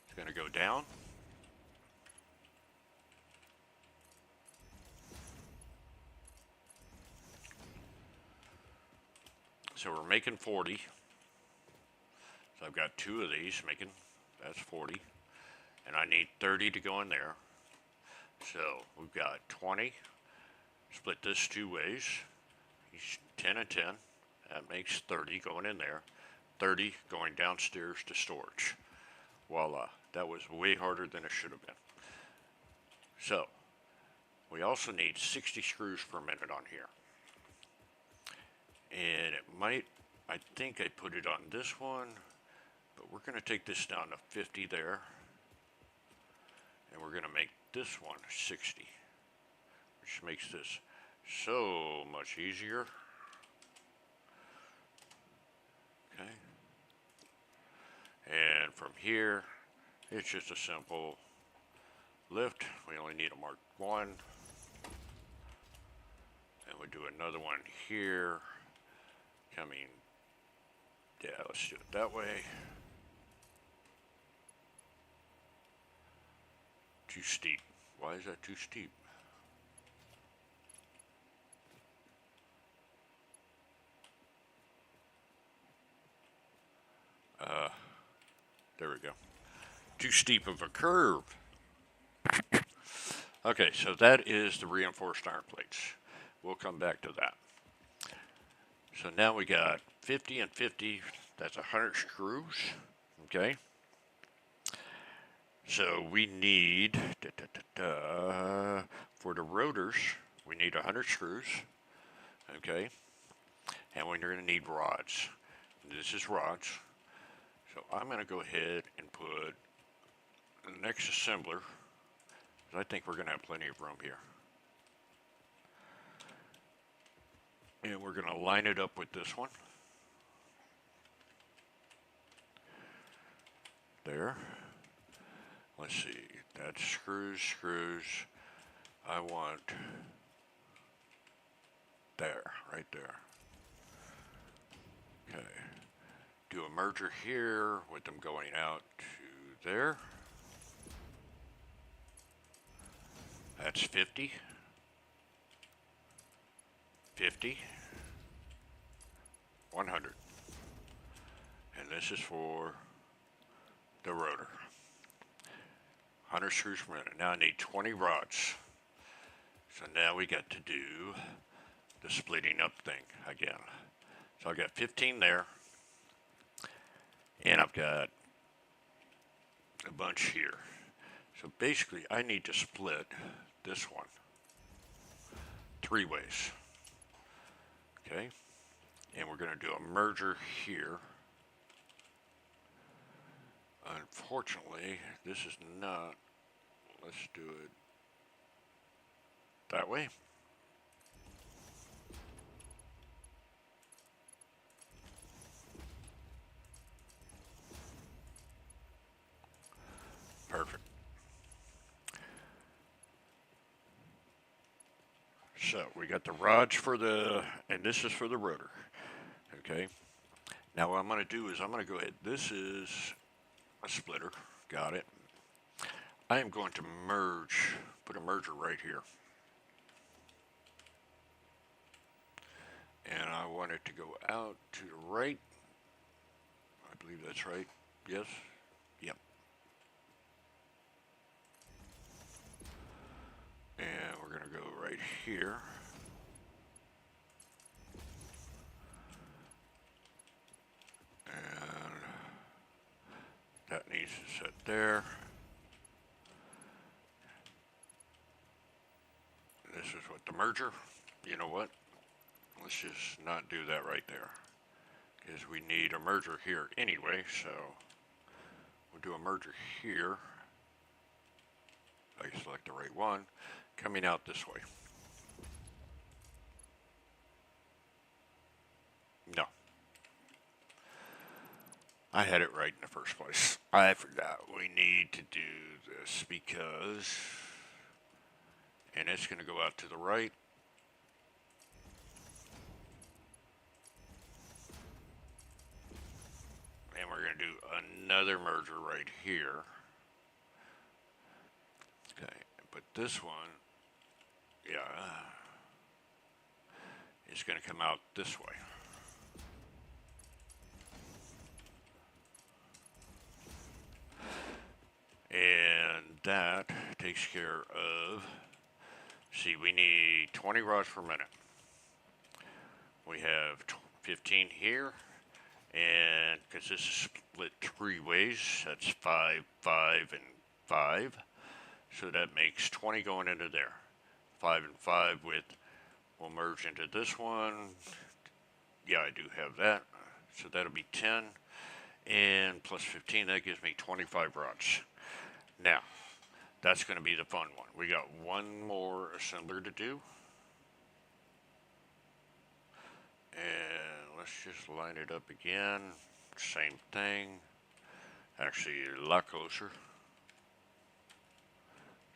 it's going to go down. So we're making 40. So I've got 2 of these making, that's 40. And I need 30 to go in there. So we've got 20. Split this 2 ways. Each 10 and 10. That makes 30 going in there. 30 going downstairs to storage. Voila. That was way harder than it should have been. So, we also need 60 screws per minute on here. And it might, I think I put it on this one, but we're going to take this down to 50 there. And we're going to make this one 60, which makes this so much easier. Okay. And from here, it's just a simple lift. We only need a mark 1. And we do another one here. Coming, yeah, let's do it that way. Too steep. Why is that too steep? There we go. Too steep of a curve. Okay, so that is the reinforced iron plates. We'll come back to that. So now we got 50 and 50. That's 100 screws. Okay. So we need, for the rotors, we need 100 screws. Okay. And we're going to need rods. This is rods. So I'm going to go ahead and put the next assembler. I think we're going to have plenty of room here. And we're going to line it up with this one. There. Let's see. That's screws, screws. I want there, right there. Okay. Do a merger here with them going out to there. That's 50. 50. 100. And this is for the rotor. 100 screws per minute. Now I need 20 rods. So now we got to do the splitting up thing again. So I got 15 there. And I've got a bunch here. So basically I need to split this one 3 ways. Okay. And we're going to do a merger here. Unfortunately, this is not. Let's do it that way. Perfect. So we got the rods for the, and this is for the rotor. Okay. Now what I'm going to do is I'm going to go ahead. This is a splitter. Got it. I am going to merge, put a merger right here. And I want it to go out to the right. I believe that's right. Yes. Yep. And we're going to go right here. And that needs to sit there. This is what the merger. You know what? Let's just not do that right there. Because we need a merger here anyway, so we'll do a merger here. I select the right one. Coming out this way. No. I had it right in the first place. I forgot we need to do this because, and it's going to go out to the right. And we're going to do another merger right here. Okay, but this one, yeah, is going to come out this way. And that takes care of, see, we need 20 rods per minute. We have 15 here, and because this is split 3 ways, that's 5, 5, and 5. So that makes 20 going into there. 5 and 5 with, we'll merge into this one. Yeah, I do have that. So that'll be 10. And plus 15, that gives me 25 rods. Now, that's going to be the fun one. We got one more assembler to do. And let's just line it up again. Same thing. Actually, a lot closer.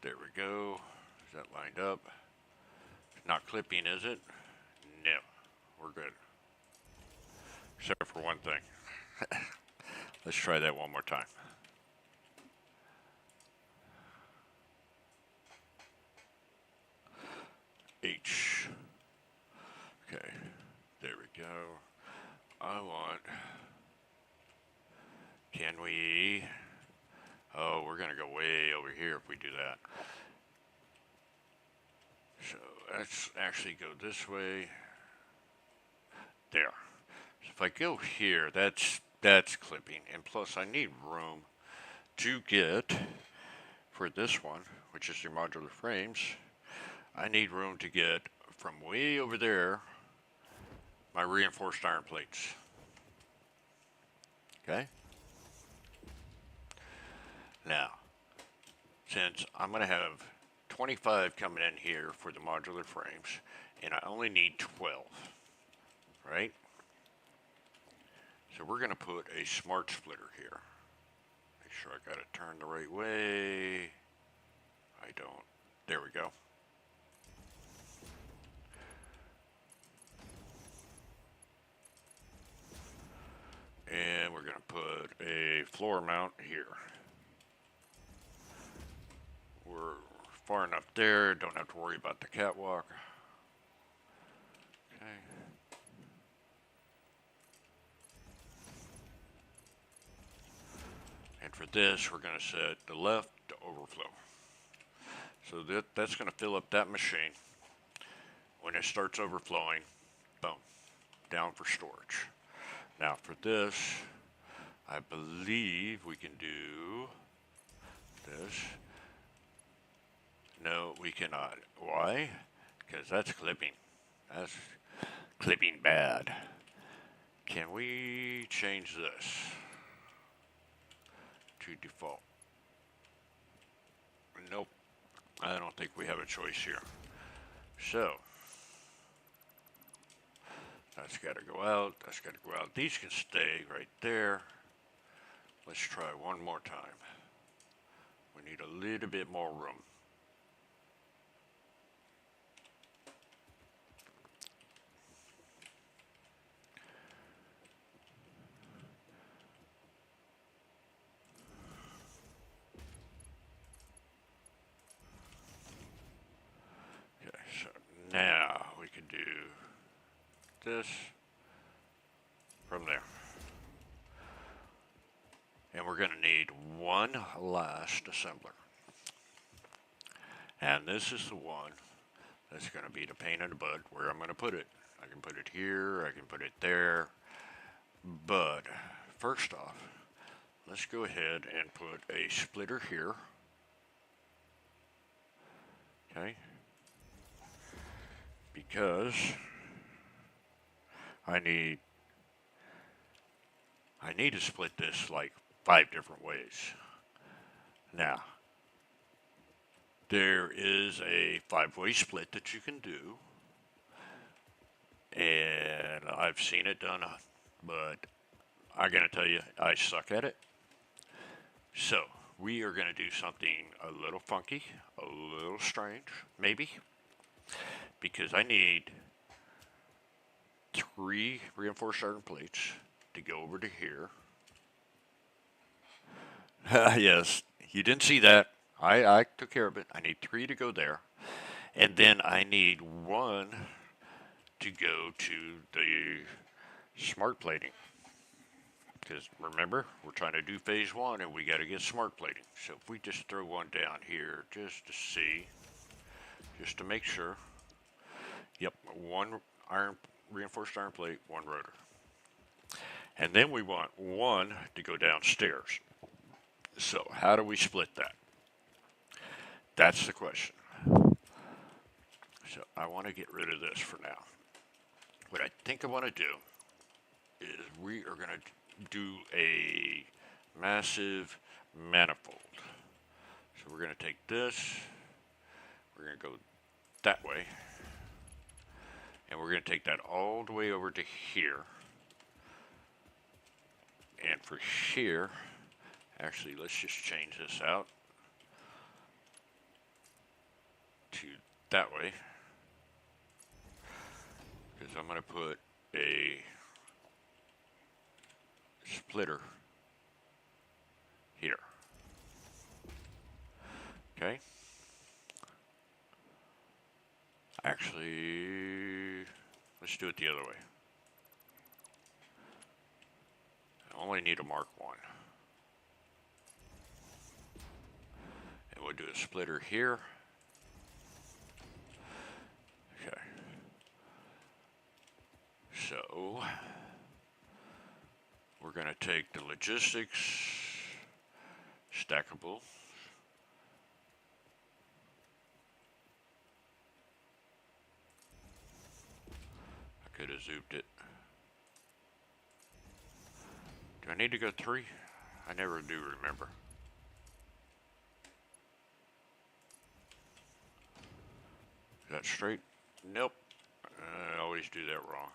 There we go. Is that lined up? Not clipping, is it? No. We're good. Except for one thing. Let's try that one more time. H. Okay. There we go. I want... Can we... Oh, we're going to go way over here if we do that. So let's actually go this way. There. So if I go here, that's clipping. And plus I need room to get, for this one, which is your modular frames, I need room to get from way over there my reinforced iron plates. Okay? Now, since I'm going to have 25 coming in here for the modular frames, and I only need 12, right? So we're going to put a smart splitter here. Make sure I got it turned the right way. I don't. There we go. floor mount here. We're far enough there, don't have to worry about the catwalk. Okay. And for this, we're going to set the left to overflow. So that's going to fill up that machine. When it starts overflowing, boom, down for storage. Now for this, I believe we can do this. No, we cannot. Why? Because that's clipping. That's clipping bad. Can we change this to default? Nope. I don't think we have a choice here. So, that's got to go out. That's got to go out. These can stay right there. Let's try one more time. We need a little bit more room. Okay, so now we can do this from there. And we're going to need one last assembler. And this is the one that's going to be the pain in the butt where I'm going to put it. I can put it here, I can put it there. But first off, let's go ahead and put a splitter here. Okay. Because I need to split this like 5 different ways. Now, there is a 5-way split that you can do, and I've seen it done, but I'm going to tell you, I suck at it. So, we are going to do something a little funky, a little strange, maybe, because I need 3 reinforced iron plates to go over to here. Yes, you didn't see that. I took care of it. I need 3 to go there. And then I need 1 to go to the smart plating. Because remember, we're trying to do phase 1 and we got to get smart plating. So if we just throw 1 down here just to see, just to make sure. Yep, 1 reinforced iron plate, 1 rotor. And then we want 1 to go downstairs. So how do we split that? That's the question. So I want to get rid of this for now. What I think I want to do is we are going to do a massive manifold. So we're going to take this, we're going to go that way, and we're going to take that all the way over to here. And for here, actually, let's just change this out to that way, because I'm going to put a splitter here. Okay. Actually, let's do it the other way. I only need to mark 1. And we'll do a splitter here. Okay. So, we're going to take the logistics stackable. I could have zoomed it. Do I need to go 3? I never do remember. Is that straight? Nope. I always do that wrong.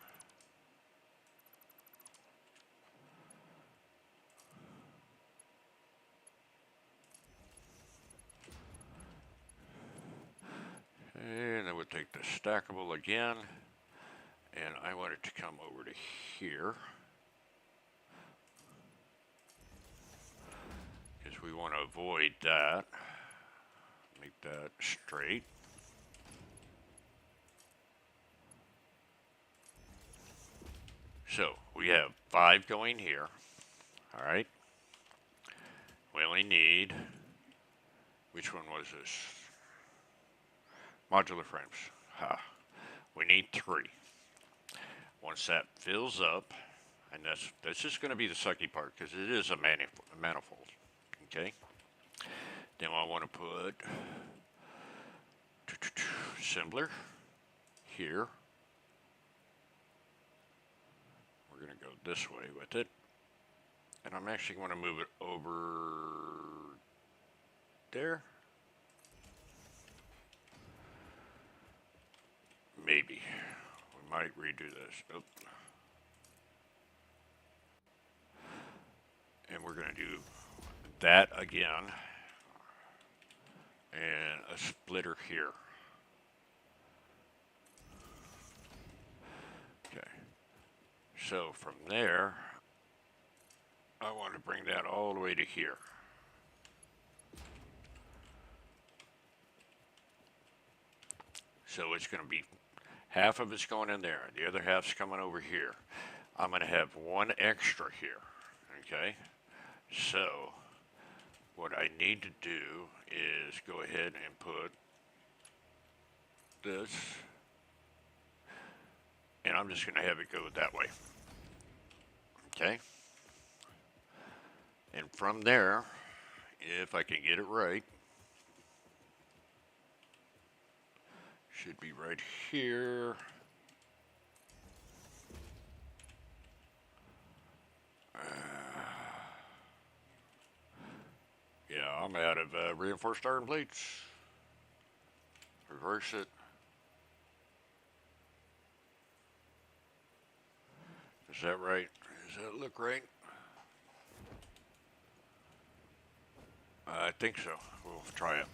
And then we'll take the stackable again. And I want it to come over to here. So we want to avoid that. Make that straight. So we have 5 going here. All right. We only need, which one was this? Modular frames. We need 3. Once that fills up, and that's just going to be the sucky part because it is a manifold. Okay. Then I want to put assembler here. We're going to go this way with it. And I'm actually going to move it over there. Maybe. We might redo this. Nope. And we're going to do that again. And a splitter here. Okay. So from there, I want to bring that all the way to here. So it's going to be half of it's going in there. The other half's coming over here. I'm going to have one extra here. Okay. So what I need to do is go ahead and put this. And I'm just going to have it go that way. Okay. And from there, if I can get it right, should be right here. Yeah, I'm out of reinforced iron plates. Reverse it. Is that right? Does that look right? I think so. We'll try it.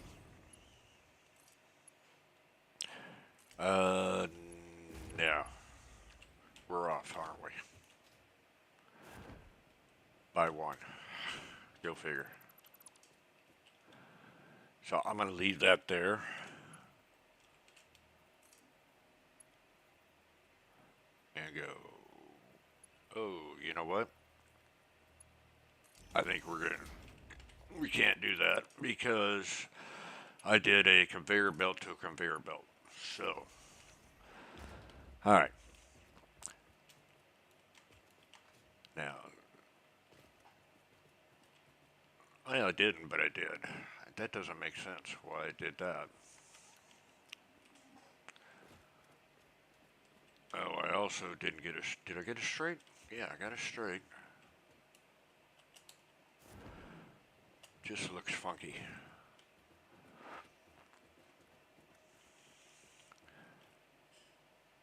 Yeah. We're off, aren't we? By 1. Go figure. So I'm going to leave that there. And go. Oh, you know what? I think we can't do that because I did a conveyor belt to a conveyor belt. So, all right. Now, well, I didn't, but I did. That doesn't make sense why I did that. Oh, I also didn't get did I get it straight? Yeah, I got it straight. Just looks funky.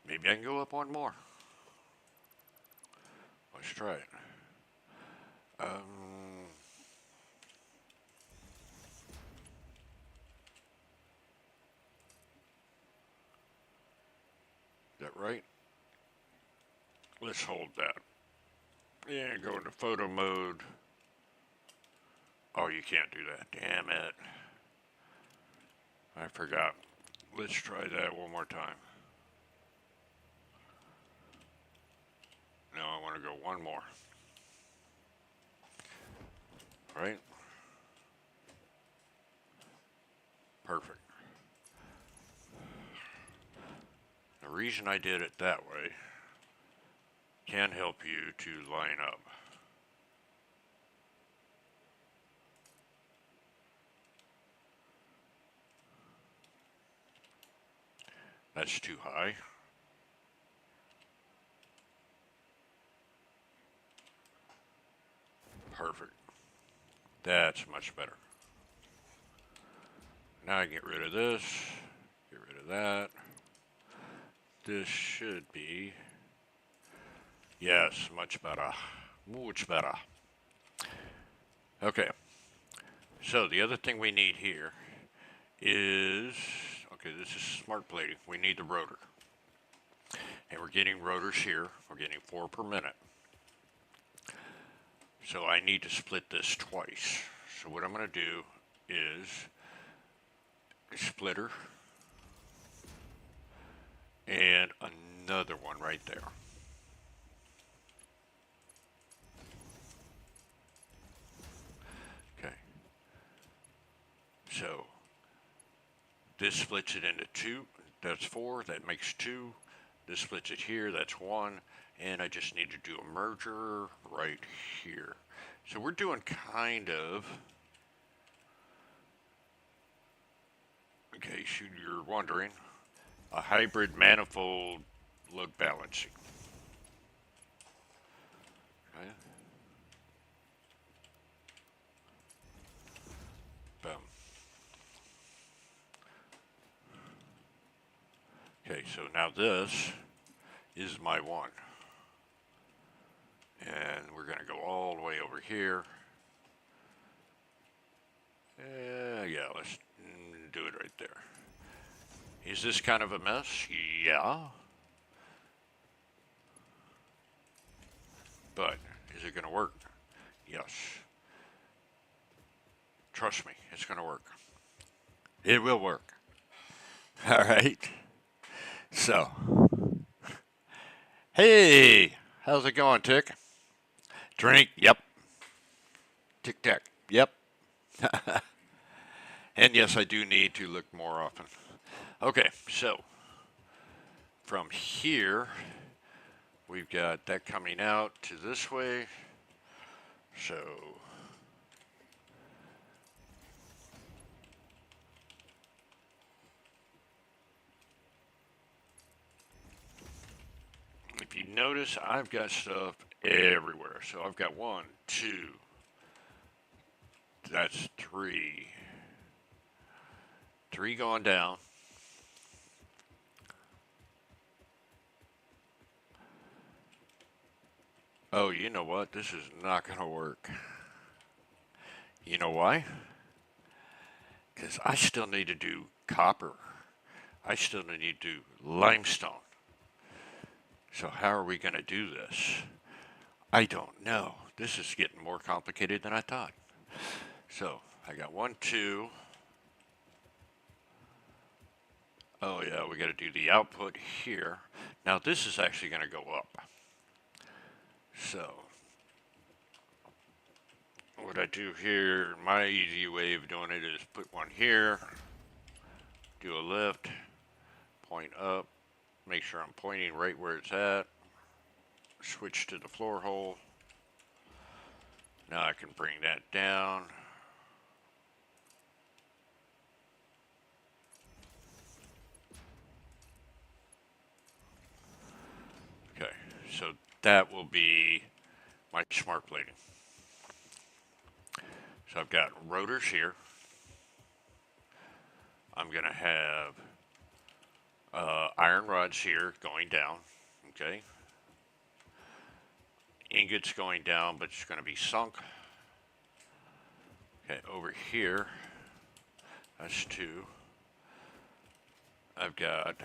Maybe I can go up one more. Let's try it. Is that right? Let's hold that. Yeah, go into photo mode. Oh, you can't do that. Damn it. I forgot. Let's try that one more time. Now I want to go one more. Right? Perfect. The reason I did it that way can help you to line up. That's too high. Perfect. That's much better. Now I can get rid of this, get rid of that. This should be, yes, much better. Much better. Okay. So the other thing we need here is, okay, this is smart plating. We need the rotor. And we're getting rotors here. We're getting 4 per minute. So I need to split this twice. So what I'm going to do is a splitter and another one right there. Okay. So this splits it into two. That's 4. That makes 2. This splits it here. That's 1. And I just need to do a merger right here. So we're doing kind of, in case you're wondering, a hybrid manifold load balancing. Okay. Boom. Okay, so now this is my 1. And we're going to go all the way over here. Yeah, let's do it right there. Is this kind of a mess? Yeah. But is it going to work? Yes. Trust me, it's going to work. It will work. All right. So, hey, how's it going, Tick? Drink? Yep. Tic Tac? Yep. And yes, I do need to look more often. Okay, so from here, we've got that coming out to this way. So if you notice, I've got stuff everywhere. So I've got 1, 2, that's 3. 3 going down. Oh, you know what? This is not going to work. You know why? Because I still need to do copper. I still need to do limestone. So how are we going to do this? I don't know. This is getting more complicated than I thought. So I got 1, 2. Oh yeah, we got to do the output here. Now this is actually going to go up. So what I do here, my easy way of doing it is put 1 here, do a lift, point up, make sure I'm pointing right where it's at, switch to the floor hole. Now I can bring that down. Okay, so that will be my smart plating. So I've got rotors here. I'm going to have iron rods here going down, okay? Ingots going down, but it's going to be sunk. Okay, over here, that's 2. I've got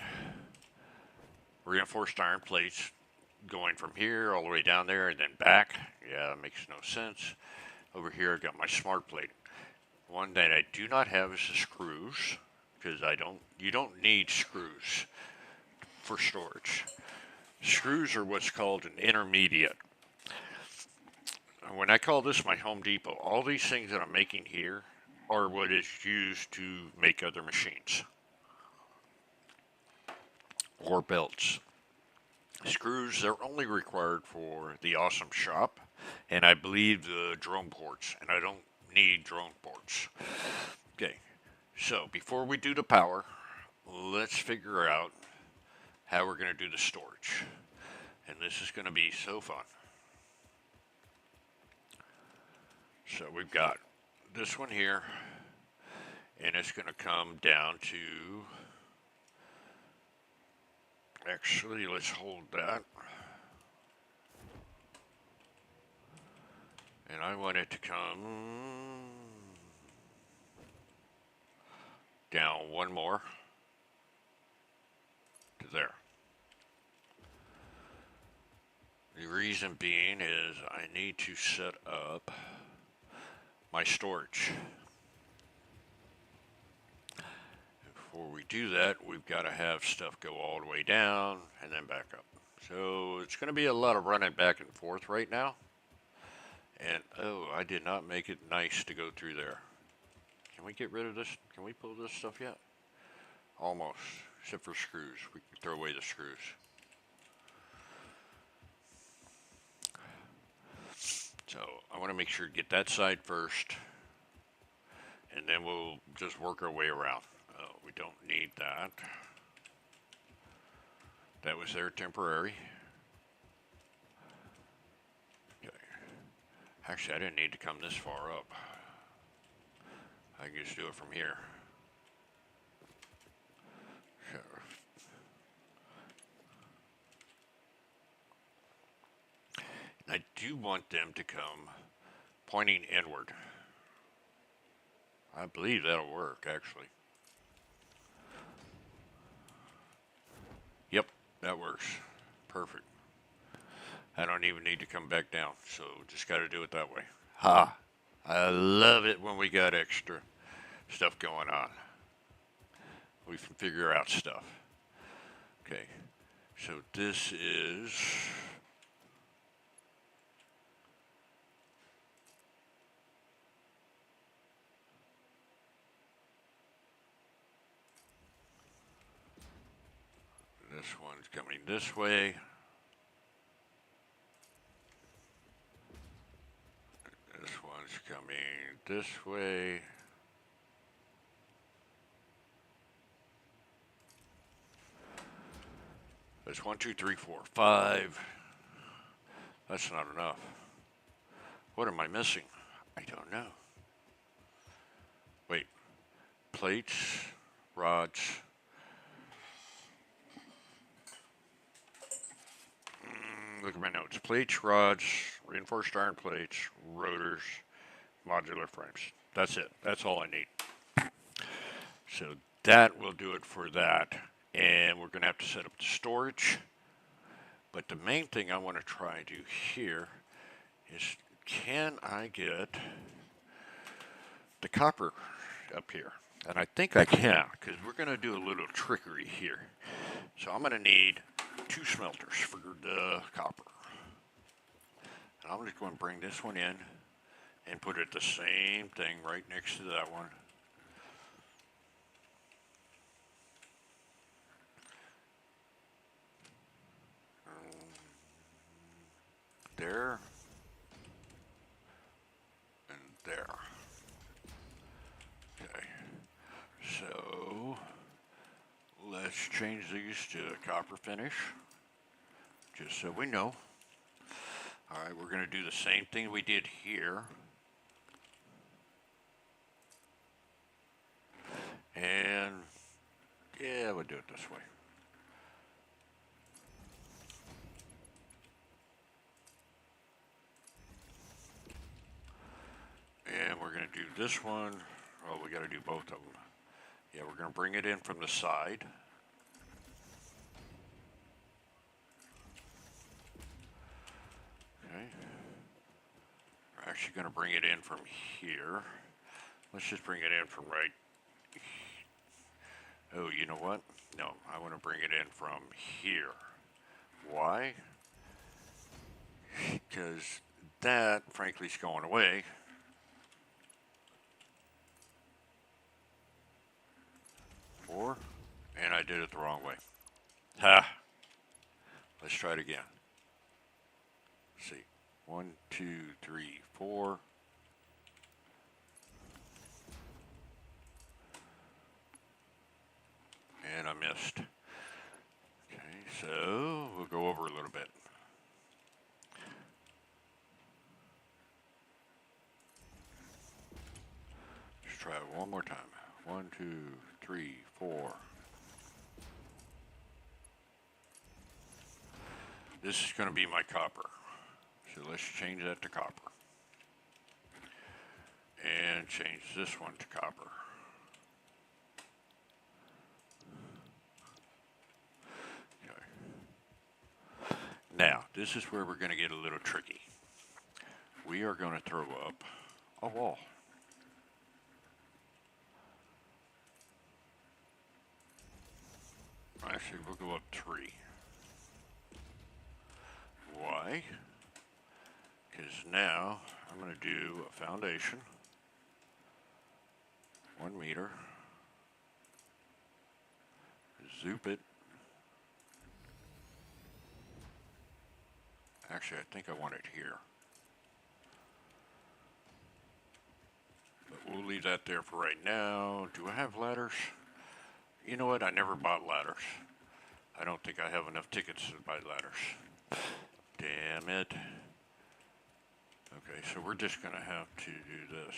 reinforced iron plates going from here all the way down there and then back. Yeah, it makes no sense. Over here, I've got my smart plating. One that I do not have is the screws, because you don't need screws for storage. Screws are what's called an intermediate. When I call this my Home Depot, all these things that I'm making here are what is used to make other machines or belts. Screws, they're only required for the awesome shop, and I believe the drone ports, and I don't need drone ports. Okay, so before we do the power, let's figure out how we're going to do the storage. And this is going to be so fun. So we've got this one here, and it's going to come down to, actually, let's hold that. And I want it to come down 1 more to there. The reason being is I need to set up my storage. Before we do that, we've got to have stuff go all the way down and then back up. So it's going to be a lot of running back and forth right now. And oh, I did not make it nice to go through there. Can we get rid of this? Can we pull this stuff yet? Almost, except for screws. We can throw away the screws. So I want to make sure to get that side first, and then we'll just work our way around. We don't need that. That was there temporary. Okay. Actually, I didn't need to come this far up. I can just do it from here. Sure. I do want them to come pointing inward. I believe that'll work, actually. Yep, that works. Perfect. I don't even need to come back down, so just got to do it that way. Ha! I love it when we got extra stuff going on. We can figure out stuff. Okay, so this is... This one's coming this way. This one's coming this way. There's 1, 2, 3, 4, 5. That's not enough. What am I missing? I don't know. Wait. Plates, rods. Look at my notes. Plates, rods, reinforced iron plates, rotors, modular frames. That's it. That's all I need. So that will do it for that. And we're going to have to set up the storage. But the main thing I want to try and do here is, can I get the copper up here? And I think I can, because we're going to do a little trickery here. So I'm going to need 2 smelters for the copper. And I'm just going to bring this one in and put it the same thing right next to that one. There. And there. Okay. So let's change these to copper finish, just so we know. All right, we're going to do the same thing we did here. And yeah, we'll do it this way. And we're going to do this one. Oh, we got to do both of them. Yeah, we're going to bring it in from the side. Okay. We're actually going to bring it in from here. Let's just bring it in from right. Oh, you know what? No, I want to bring it in from here. Why? Because that, frankly, is going away. And I did it the wrong way. Ha! Let's try it again. Let's see. 1, 2, 3, 4. And I missed. Okay, so we'll go over a little bit. Let's try it one more time. 1, 2, 3, 4. This is going to be my copper. So let's change that to copper. And change this one to copper. Okay. Now, this is where we're going to get a little tricky. We are going to throw up a wall. Actually, we'll go up 3. Why? Because now I'm going to do a foundation, 1 meter, zoop it. Actually, I think I want it here. But we'll leave that there for right now. Do I have ladders? You know what? I never bought ladders. I don't think I have enough tickets to buy ladders. Damn it. Okay, so we're just going to have to do this.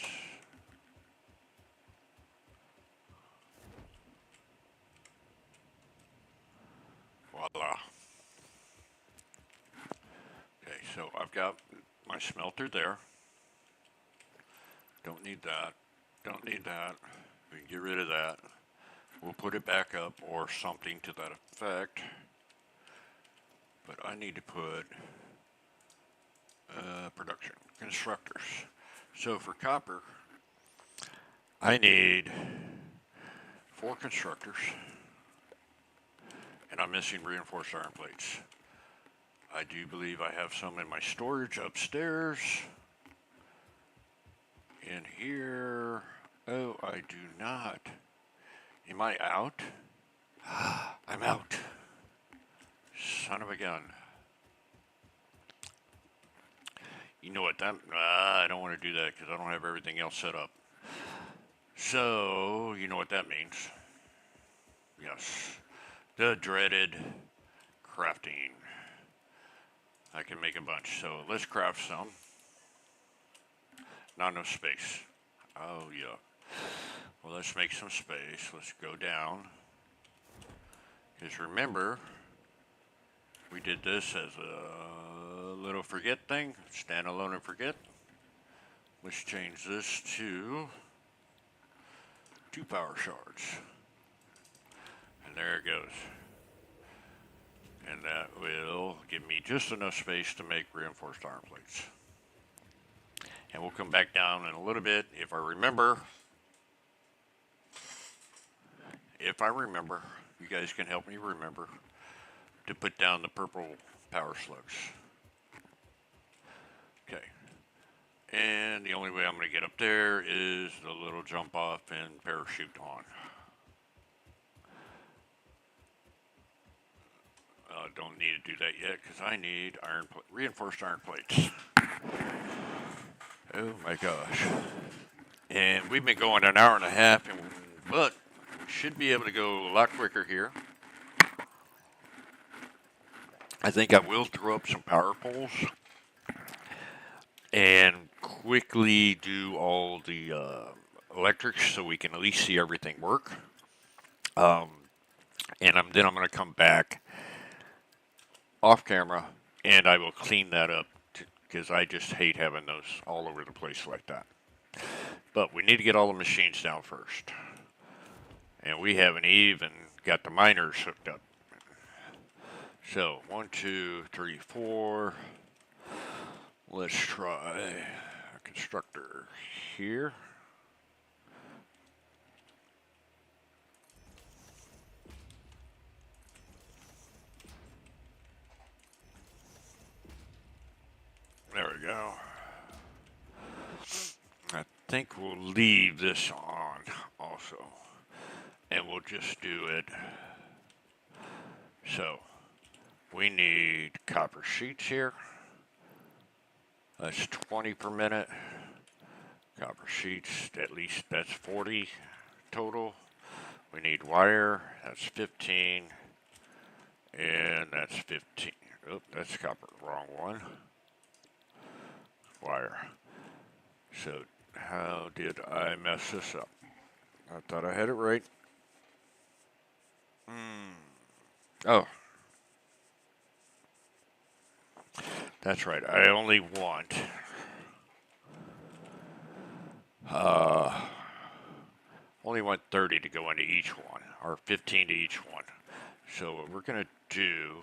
Voila. Okay, so I've got my smelter there. Don't need that. Don't need that. We can get rid of that. We'll put it back up or something to that effect. But I need to put production constructors. So for copper, I need 4 constructors, and I'm missing reinforced iron plates. I do believe I have some in my storage upstairs. In here, oh, I do not. Am I out? I'm out. Son of a gun. You know what, I don't want to do that because I don't have everything else set up. So, you know what that means. Yes. The dreaded crafting. I can make a bunch. So let's craft some. Not enough space. Oh, yeah. Well, let's make some space. Let's go down. Because remember, we did this as a little forget thing. Stand alone and forget. Let's change this to 2 power shards. And there it goes. And that will give me just enough space to make reinforced iron plates. And we'll come back down in a little bit if I remember. If I remember, you guys can help me remember to put down the purple power slugs. Okay. And the only way I'm going to get up there is the little jump off and parachute on. Don't need to do that yet because I need reinforced iron plates. Oh my gosh. And we've been going an hour and a half, but we should be able to go a lot quicker here. I think I will throw up some power poles and quickly do all the electrics so we can at least see everything work. And then I'm going to come back off camera and I will clean that up because I just hate having those all over the place like that. But we need to get all the machines down first. And we haven't even got the miners hooked up. So, 1, 2, 3, 4. Let's try a constructor here. There we go. I think we'll leave this on also. And we'll just do it. So, we need copper sheets here. That's 20 per minute. Copper sheets, at least that's 40 total. We need wire, that's 15. And that's 15. Oh, that's copper, wrong one. Wire. So, how did I mess this up? I thought I had it right. Oh. That's right. I only want only want 30 to go into each one, or 15 to each one. So what we're going to do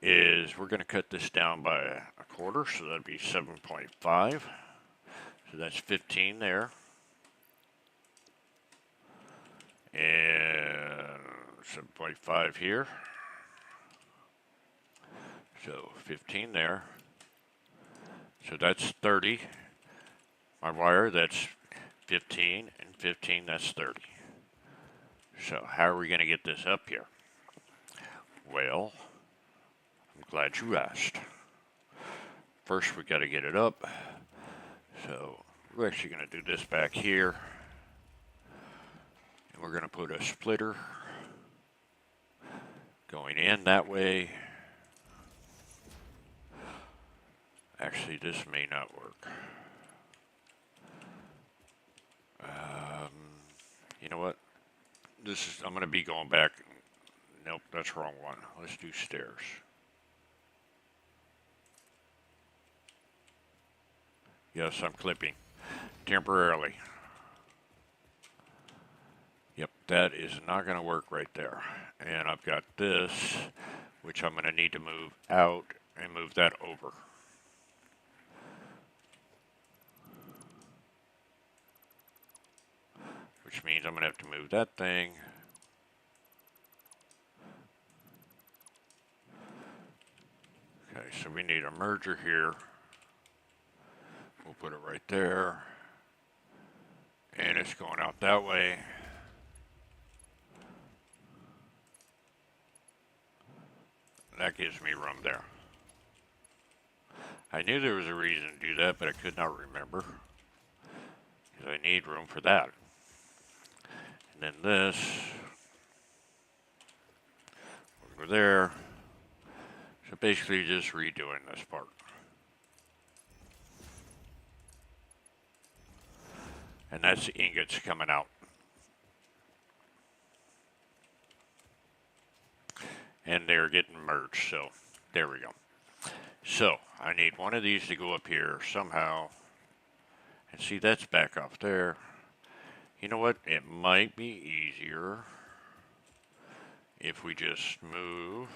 is we're going to cut this down by a quarter, so that'd be 7.5. So that's 15 there. And 7.5 here. So 15 there. So that's 30. My wire, that's 15, and 15, that's 30. So how are we going to get this up here? Well, I'm glad you asked. First, we got to get it up. So we're actually going to do this back here. And we're going to put a splitter going in that way. Actually, this may not work. You know what? I'm going to be going back. Nope, that's the wrong one. Let's do stairs. Yes, I'm clipping temporarily. Yep, that is not going to work right there. And I've got this, which I'm going to need to move out and move that over. Which means I'm going to have to move that thing. Okay, so we need a merger here. We'll put it right there. And it's going out that way. That gives me room there. I knew there was a reason to do that, but I could not remember. Because I need room for that. And then this. Over there. So basically just redoing this part. And that's the ingots coming out. And they're getting merged, so there we go. So I need one of these to go up here somehow. And see, that's back off there. You know what? It might be easier if we just move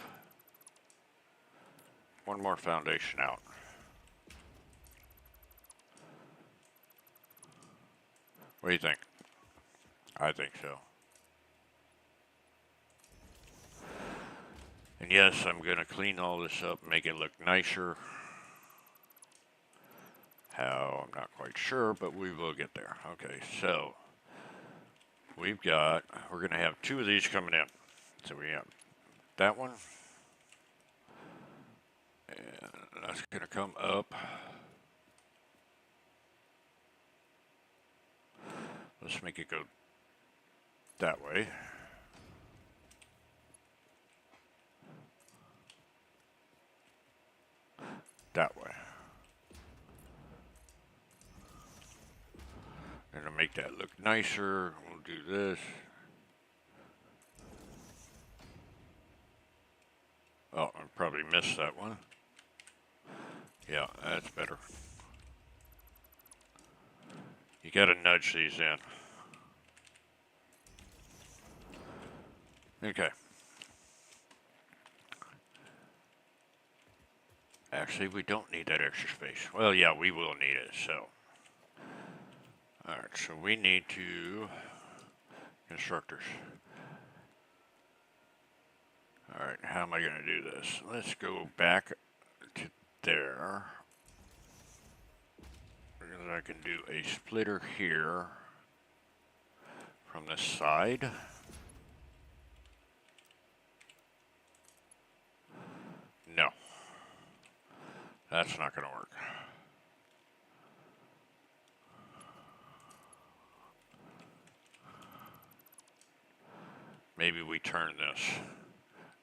one more foundation out. What do you think? I think so. And yes, I'm going to clean all this up, make it look nicer. How? I'm not quite sure, but we will get there. Okay, so we're going to have two of these coming in. So we have that one. And that's going to come up. Let's make it go that way. That way. And to make that look nicer, we'll do this. Oh, I probably missed that one. Yeah, that's better. You gotta nudge these in. Okay. Actually, we don't need that extra space. Well, yeah, we will need it, so. Alright, so we need to... Constructors. Alright, how am I going to do this? Let's go back to there. Because I can do a splitter here from this side. No. That's not going to work. Maybe we turn this.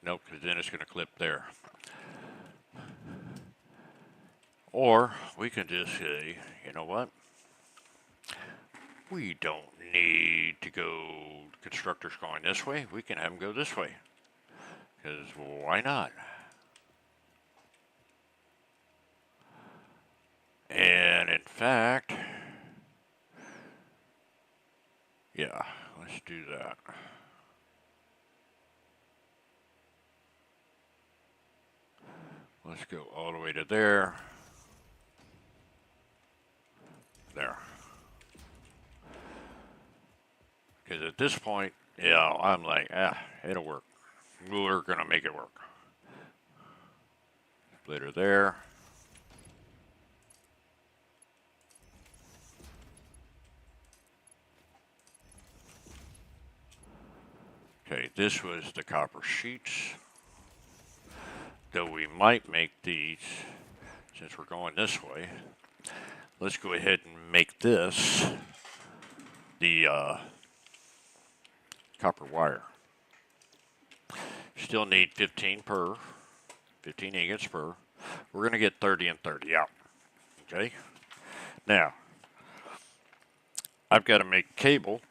Nope, because then it's going to clip there. Or we can just say, you know what? We don't need to go constructors going this way. We can have them go this way. Because why not? And in fact, yeah, let's do that. Let's go all the way to there. There. Because at this point, Yeah, I'm like, it'll work. We're gonna make it work. Splitter there. Okay, this was the copper sheets. Though we might make these, since we're going this way, let's go ahead and make this the copper wire. Still need 15 ingots per. We're going to get 30 and 30 out. Okay? Now, I've got to make cable.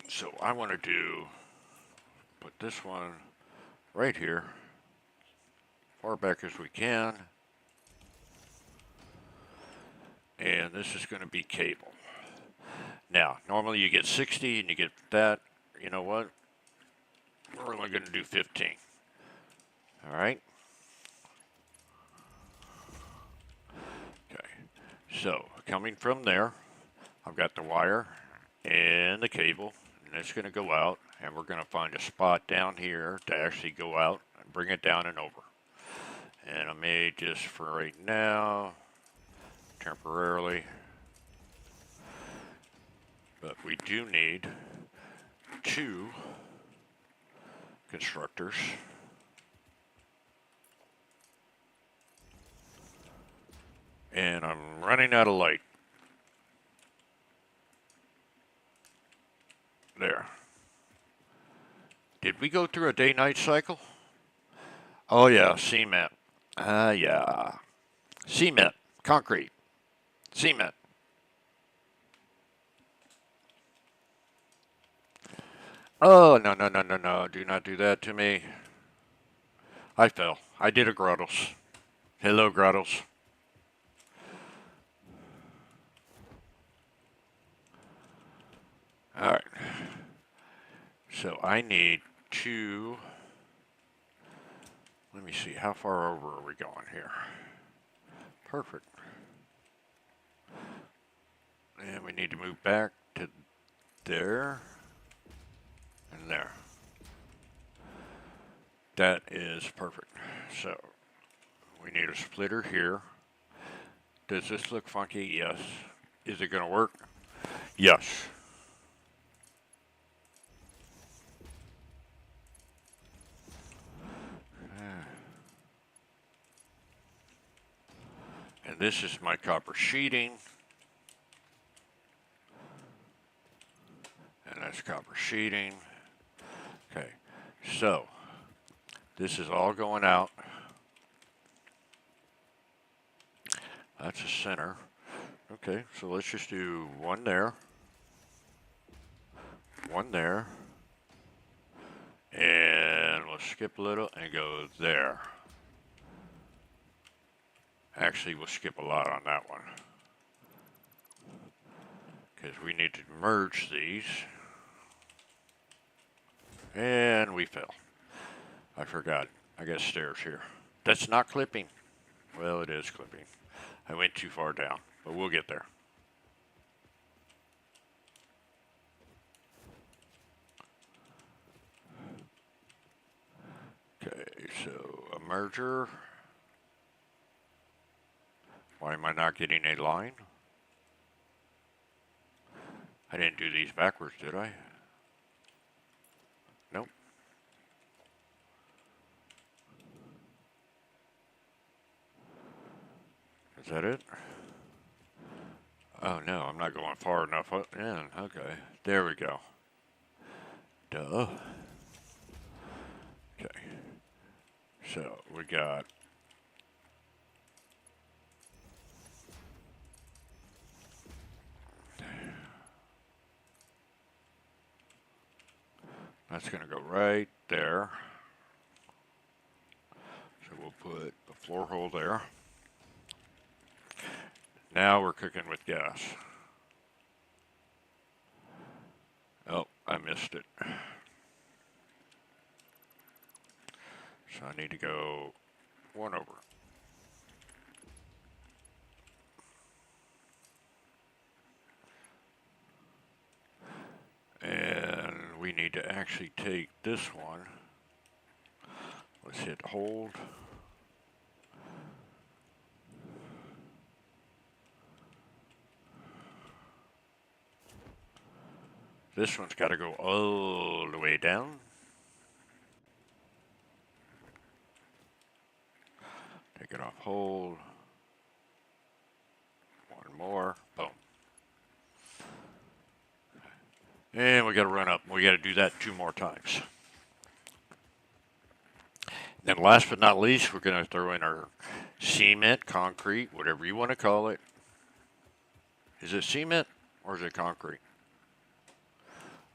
So I want to put this one right here, far back as we can. And this is going to be cable. Now, normally you get 60 and you get that. You know what? We're only going to do 15. All right? Okay. So, coming from there, I've got the wire and the cable, and it's going to go out, and we're going to find a spot down here to actually go out and bring it down and over. And I may just, for right now, temporarily, but we do need 2 constructors. And I'm running out of light. There. Did we go through a day-night cycle? Oh yeah, cement. Yeah. Cement. Concrete. Cement. Oh, no, no, no, no, no. Do not do that to me. I fell. I did a Grottles. Hello, Grottles. All right. So I need 2. Let me see. How far over are we going here? Perfect. And we need to move back to there and there. That is perfect. So we need a splitter here. Does this look funky? Yes. Is it going to work? Yes. And this is my copper sheeting. And that's copper sheeting. Okay. So this is all going out. That's a center. Okay, so let's just do 1 there, 1 there, and we'll skip a little and go there. Actually, we'll skip a lot on that one because we need to merge these. And we fell. I forgot. I got stairs here. That's not clipping. Well, it is clipping. I went too far down, but we'll get there. Okay, so a merger. Why am I not getting a line? I didn't do these backwards, did I? Nope. Is that it? Oh no, I'm not going far enough in. Okay, there we go. Duh. Okay. So we got that's going to go right there. So we'll put the floor hole there. Now we're cooking with gas. Oh, I missed it. So I need to go 1 over. And we need to actually take this one. Let's hit hold. This one's got to go all the way down. Take it off hold. One more. Boom. And we got to run up. We got to do that 2 more times. Then last but not least, we're going to throw in our cement, concrete, whatever you want to call it. Is it cement or is it concrete?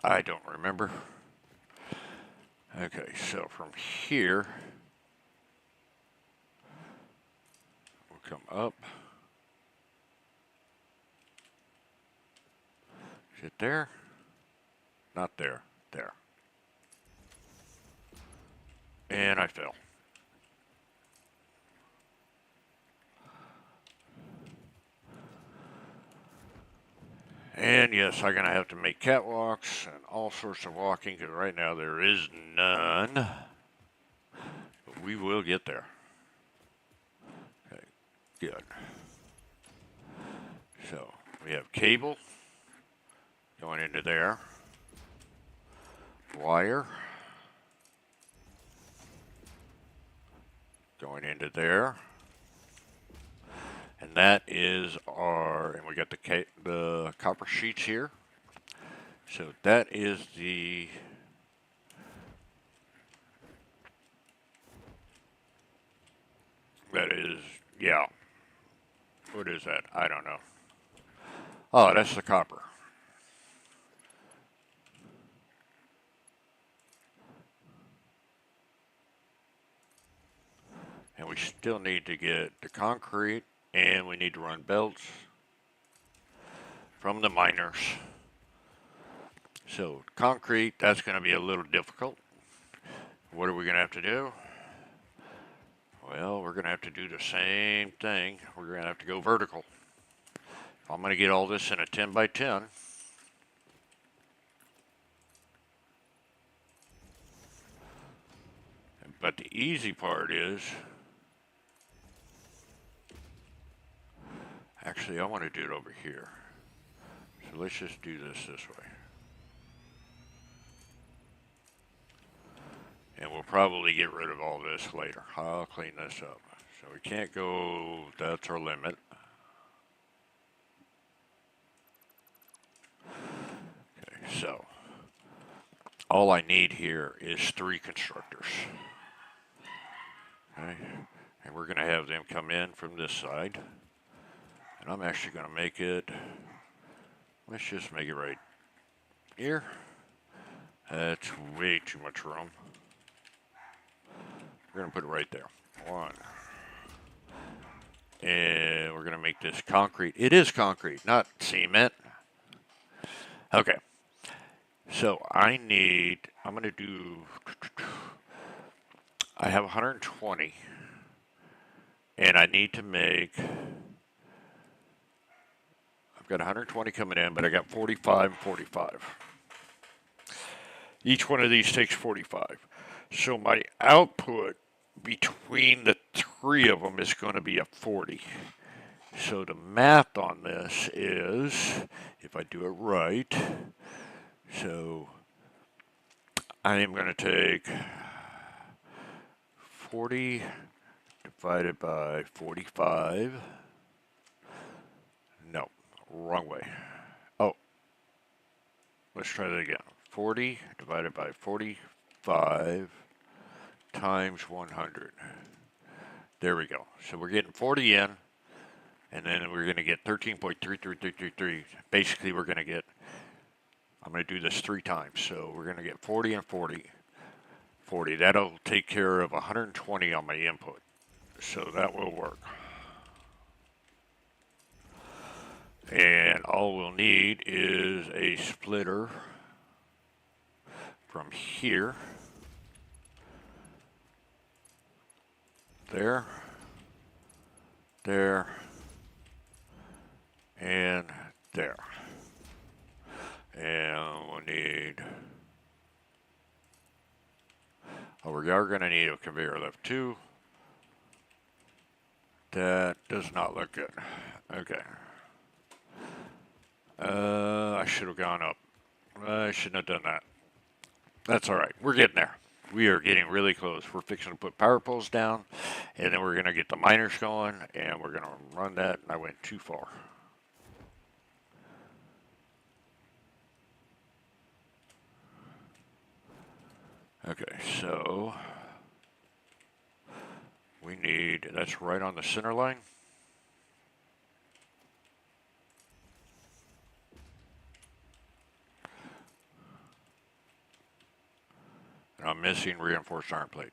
I don't remember. Okay, so from here, we'll come up. Is it there? Not there. There. And I fell. And yes, I'm going to have to make catwalks and all sorts of walking because right now there is none. But we will get there. Okay, good. So we have cable going into there. Wire going into there. And that is our, and we got the copper sheets here. So that is yeah. What is that? I don't know. Oh, that's the copper. And we still need to get the concrete, and we need to run belts from the miners. So concrete, that's going to be a little difficult. What are we going to have to do? Well, we're going to have to do the same thing. We're going to have to go vertical. I'm going to get all this in a 10 by 10. But the easy part is, actually I want to do it over here. So let's just do this way. And we'll probably get rid of all this later. I'll clean this up. So we can't go, that's our limit. Okay, so all I need here is 3 constructors. Okay, and we're going to have them come in from this side. And I'm actually going to make it, let's just make it right here. That's way too much room. We're going to put it right there. 1. And we're going to make this concrete. It is concrete, not cement. Okay. So I'm going to do, I have 120. And I need to make, I've got 120 coming in, but I got 45 and 45. Each one of these takes 45. So my output between the 3 of them is going to be a 40. So the math on this is, if I do it right, so I am going to take 40 divided by 45. No, wrong way. Oh, let's try that again. 40 divided by 45 times 100. There we go. So we're getting 40 in, and then we're going to get 13.33333. Basically, we're going to get, I'm going to do this 3 times. So we're going to get 40 and 40. 40. That'll take care of 120 on my input. So that will work. And all we'll need is a splitter from here, there, there, and there. And we'll need Oh, we are going to need a conveyor lift too. That does not look good. Okay. I should have gone up. I shouldn't have done that. That's all right. We're getting there. We are getting really close. We're fixing to put power poles down, and then we're going to get the miners going, and we're going to run that. And I went too far. Okay, so we need, that's right on the center line. And I'm missing reinforced iron plate.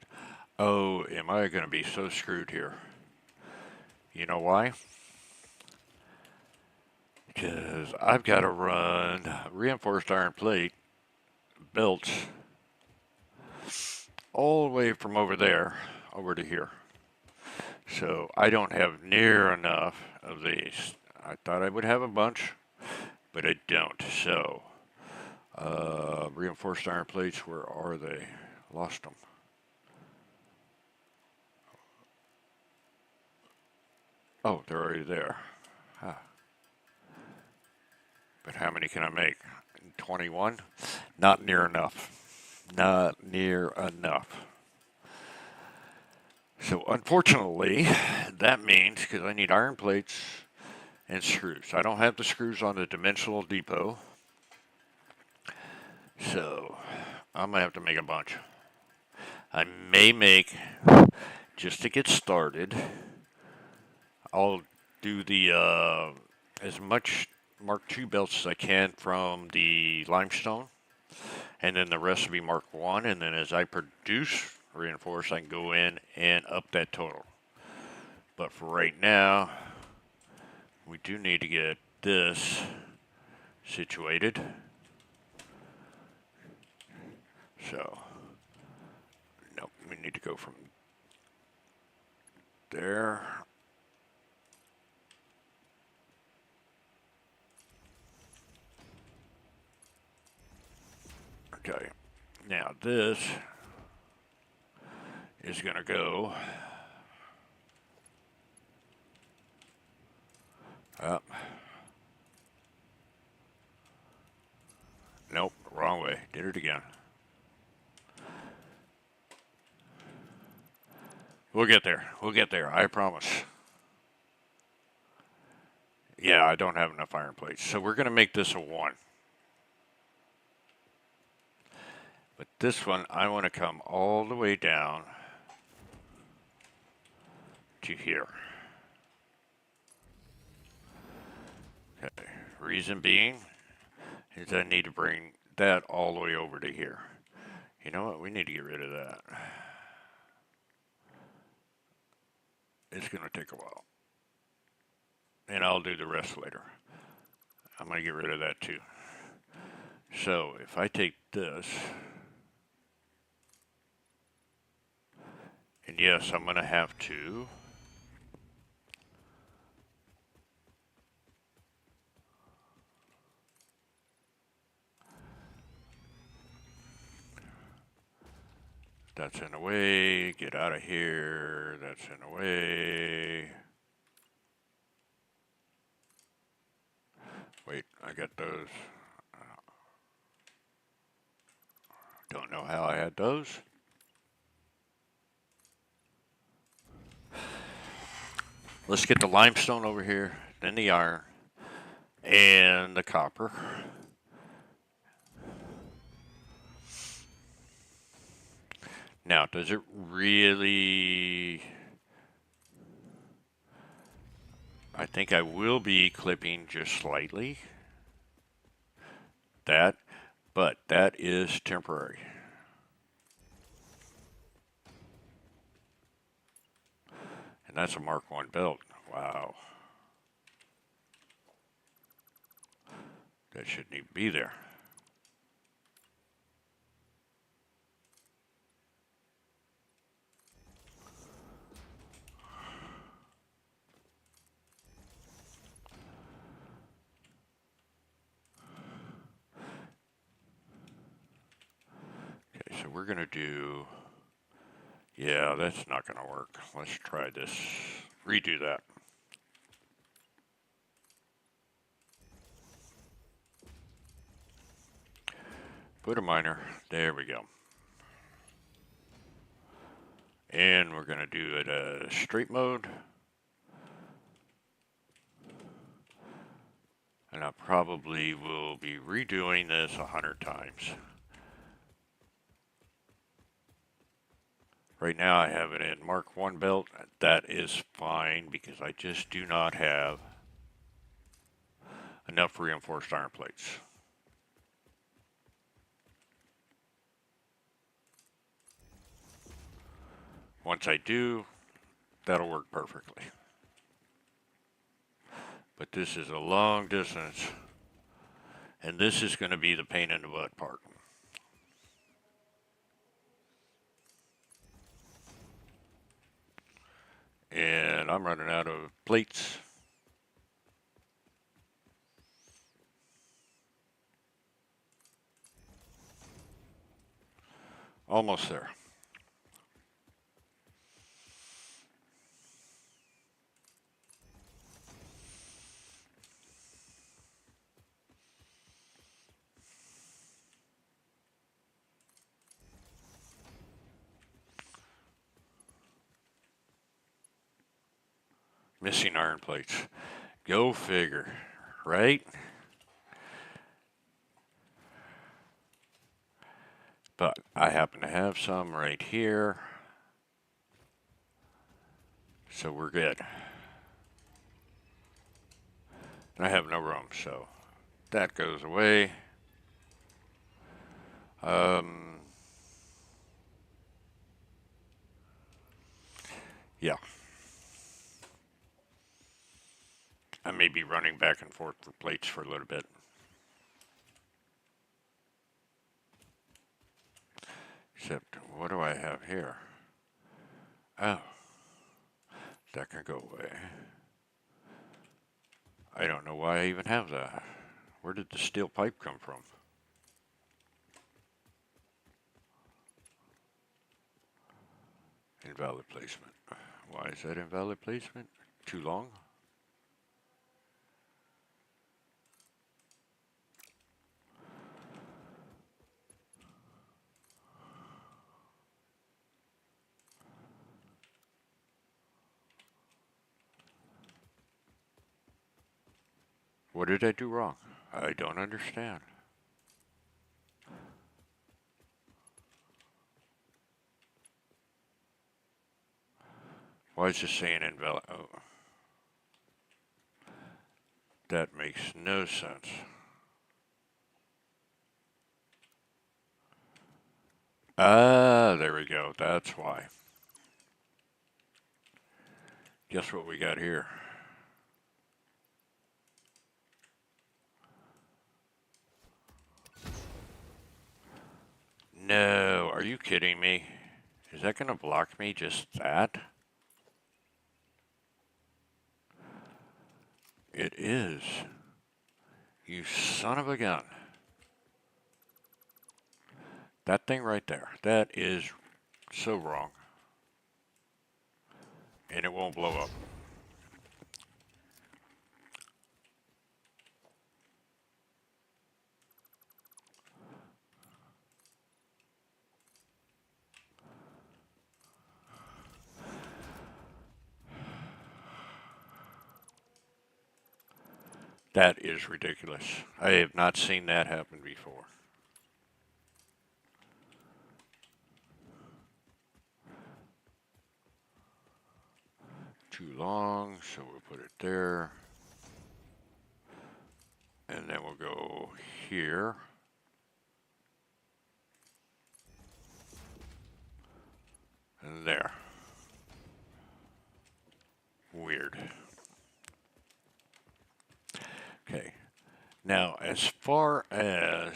Oh, am I going to be so screwed here? You know why? Because I've got to run reinforced iron plate belts all the way from over there over to here. So I don't have near enough of these. I thought I would have a bunch, but I don't. So reinforced iron plates, where are they? Lost them. Oh, they're already there. Huh. But how many can I make? 21? Not near enough. Not near enough. So unfortunately, that means, because I need iron plates and screws. I don't have the screws on the dimensional depot. So I'm going to have to make a bunch. I may make, just to get started, I'll do the as much Mark II belts as I can from the limestone, and then the rest will be Mark I, and then as I produce reinforced, I can go in and up that total. But for right now, we do need to get this situated. So, nope, we need to go from there. Okay, now this is going to go up. Nope, wrong way. Did it again. We'll get there. We'll get there. I promise. Yeah, I don't have enough iron plates. So we're going to make this a 1. But this one, I want to come all the way down to here. Okay. Reason being is I need to bring that all the way over to here. You know what? We need to get rid of that. It's going to take a while. And I'll do the rest later. I'm going to get rid of that too. So if I take this, and yes, I'm going to have to that's in the way, get out of here, that's in the way. Wait, I got those. Don't know how I had those. Let's get the limestone over here, then the iron, and the copper. Now, does it really... I think I will be clipping just slightly. That, but that is temporary. And that's a Mark I belt. Wow. That shouldn't even be there. Okay, so we're going to do Yeah, that's not going to work. Let's try this. Redo that. Put a miner. There we go. And we're going to do it straight mode. And I probably will be redoing this 100 times. Right now I have it in Mark 1 belt. That is fine because I just do not have enough reinforced iron plates. Once I do, that'll work perfectly. But this is a long distance, and this is going to be the pain in the butt part. And I'm running out of plates. Almost there. Missing iron plates. Go figure, right? But I happen to have some right here. So we're good. And I have no room, so that goes away. Yeah. I may be running back and forth for plates for a little bit. Except, what do I have here? Oh, that can go away. I don't know why I even have that. Where did the steel pipe come from? Invalid placement. Why is that invalid placement? Too long? What did I do wrong? I don't understand. Why is this saying invalid? Oh. That makes no sense. Ah, there we go. That's why. Guess what we got here? No, are you kidding me? Is that going to block me just that? It is. You son of a gun. That thing right there. That is so wrong. And it won't blow up. That is ridiculous. I have not seen that happen before. Too long, so we'll put it there. And then we'll go here. And there. Weird. Okay. Now, as far as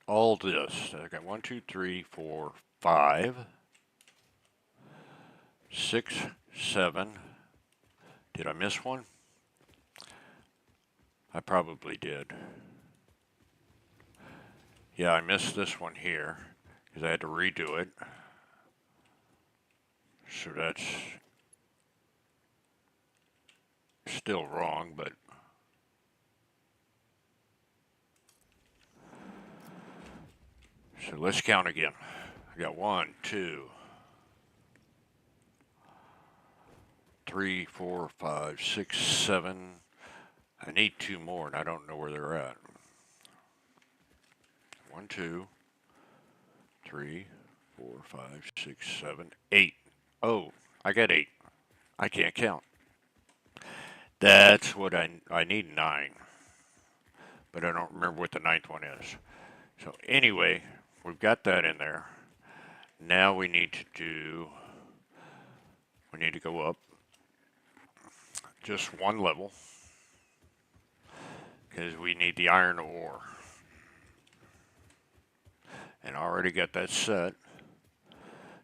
all this, I got 1, 2, 3, 4, 5, 6, 7. Did I miss one? I probably did. Yeah, I missed this one here because I had to redo it. So that's still wrong, but so let's count again. I got 1, 2, 3, 4, 5, 6, 7. I need 2 more, and I don't know where they're at. 1, 2, 3, 4, 5, 6, 7, 8. Oh, I got 8. I can't count. That's what I need 9, but I don't remember what the ninth one is. So anyway, we've got that in there. Now we need to go up just one level because we need the iron ore. And I already got that set.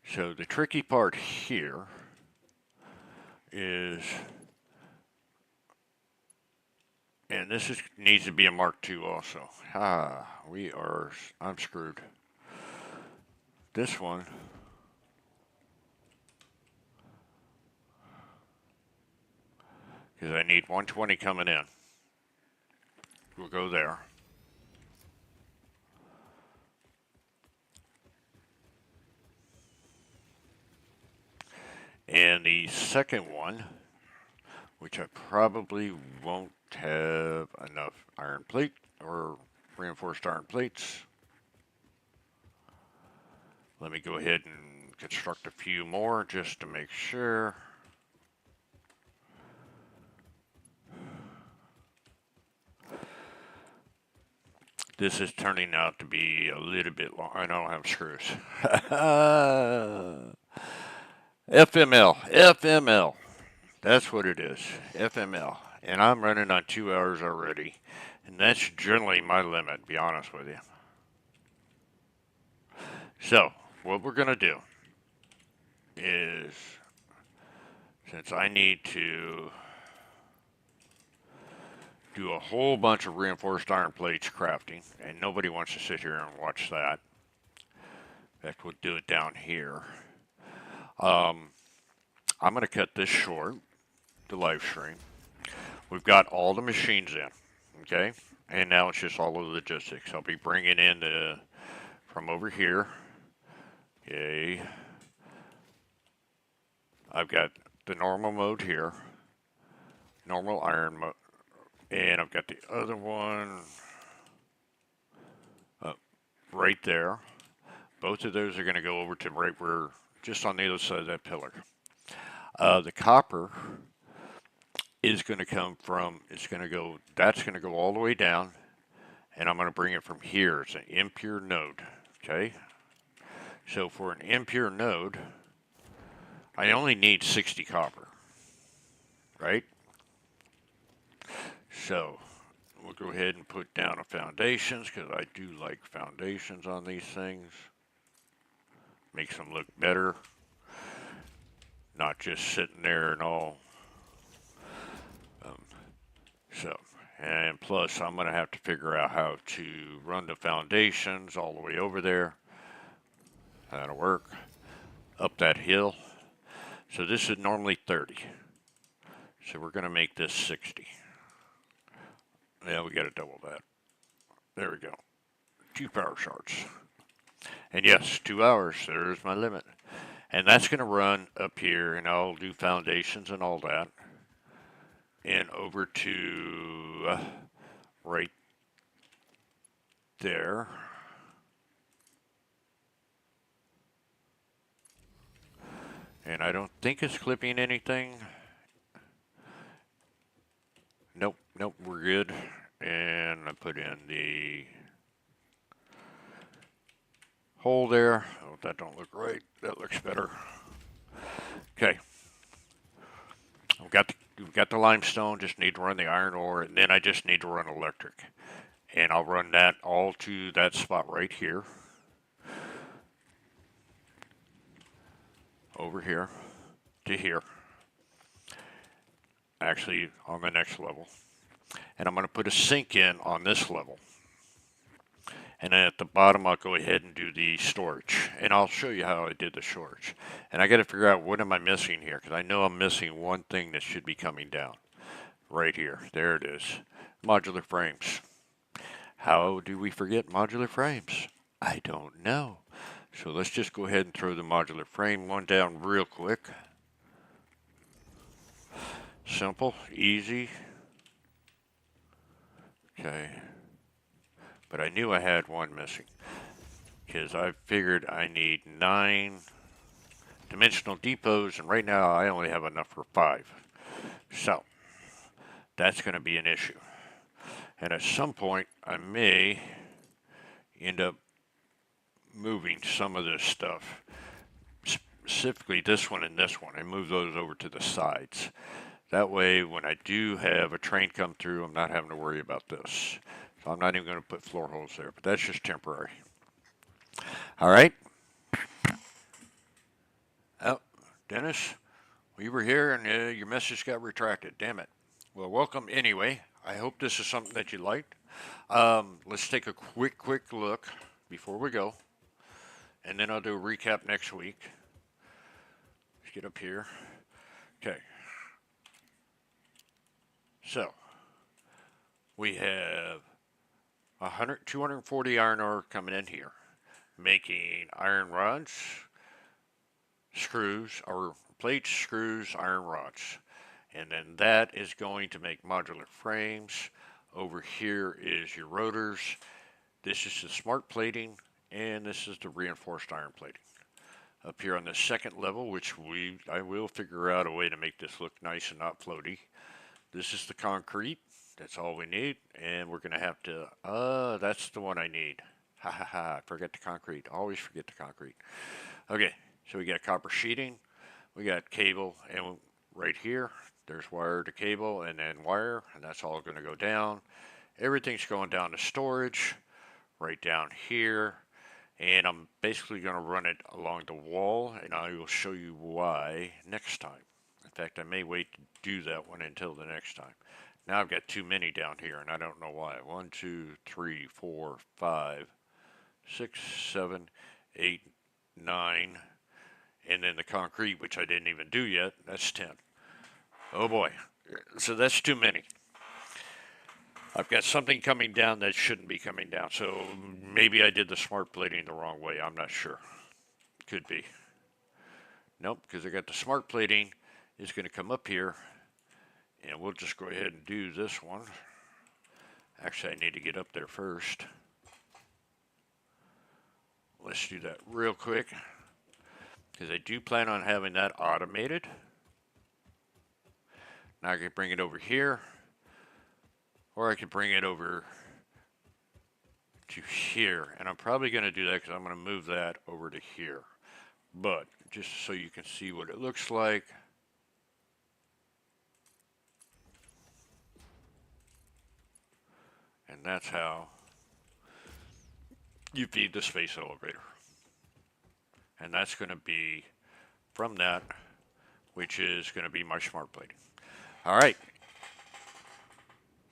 So the tricky part here is, and this needs to be a Mark II also. I'm screwed. This one, because I need 120 coming in. We'll go there. And the second one, which I probably won't have enough iron plate or reinforced iron plates. Let me go ahead and construct a few more just to make sure. This is turning out to be a little bit long. I don't have screws. FML. That's what it is. FML. And I'm running on 2 hours already. And that's generally my limit, to be honest with you. So, what we're going to do is, since I need to do a whole bunch of reinforced iron plates crafting, and nobody wants to sit here and watch that. In fact, we'll do it down here. I'm going to cut this short, the live stream. We've got all the machines in, okay? And now it's just all the logistics. I'll be bringing in from over here. Okay. I've got the normal mode here, normal iron mode, and I've got the other one right there. Both of those are going to go over to right where, just on the other side of that pillar. The copper is going to come from, that's going to go all the way down, and I'm going to bring it from here. It's an impure node, okay? So for an impure node, I only need 60 copper, right? So we'll go ahead and put down a foundations, because I do like foundations on these things. Makes them look better, not just sitting there and all. And plus I'm going to have to figure out how to run the foundations all the way over there. That'll work. Up that hill. So this is normally 30. So we're going to make this 60. Yeah, we got to double that. There we go. 2 power shards. And yes, 2 hours. There's my limit. And that's going to run up here, and I'll do foundations and all that. And over to right there. And I don't think it's clipping anything. Nope, we're good. And I put in the hole there. Oh, that don't look right. That looks better. Okay. We've got the limestone, just need to run the iron ore, and then I just need to run electric. And I'll run that all to that spot right here. Over here to here. Actually, on the next level. And I'm going to put a sink in on this level. And then at the bottom, I'll go ahead and do the storage. And I'll show you how I did the storage. And I got to figure out what am I missing here, because I know I'm missing one thing that should be coming down. Right here. There it is. Modular frames. How do we forget modular frames? I don't know. So let's just go ahead and throw the modular frame one down real quick. Simple, easy. Okay. But I knew I had one missing, because I figured I need 9 dimensional depots, and right now I only have enough for 5. So that's going to be an issue. And at some point, I may end up moving some of this stuff, specifically this one and this one, and move those over to the sides. That way, when I do have a train come through, I'm not having to worry about this. So I'm not even going to put floor holes there, but that's just temporary. All right. Oh, Dennis, we were here and your message got retracted. Damn it. Well, welcome anyway. I hope this is something that you liked. Let's take a quick look before we go, and then I'll do a recap next week. Let's get up here. Okay. So we have 240 iron ore coming in here, making iron rods, screws, or plates, screws, iron rods. And then that is going to make modular frames. Over here is your rotors. This is the smart plating, and this is the reinforced iron plating. Up here on the second level, which I will figure out a way to make this look nice and not floaty. This is the concrete. That's all we need, and we're going to have to, that's the one I need. Ha ha ha, I forget the concrete. Always forget the concrete. Okay, so we got copper sheeting, we got cable, and right here, there's wire to cable, and then wire, and that's all going to go down. Everything's going down to storage, right down here, and I'm basically going to run it along the wall, and I will show you why next time. In fact, I may wait to do that one until the next time. Now I've got too many down here, and I don't know why. 1, 2, 3, 4, 5, 6, 7, 8, 9, and then the concrete, which I didn't even do yet, that's 10. Oh boy, so that's too many. I've got something coming down that shouldn't be coming down, so maybe I did the smart plating the wrong way. I'm not sure. Could be. Nope, because I got the smart plating is going to come up here, and we'll just go ahead and do this one. Actually, I need to get up there first. Let's do that real quick, because I do plan on having that automated. Now I can bring it over here, or I could bring it over to here, and I'm probably going to do that because I'm going to move that over to here. But just so you can see what it looks like. And that's how you feed the space elevator. And that's going to be from that, which is going to be my smart plating. All right.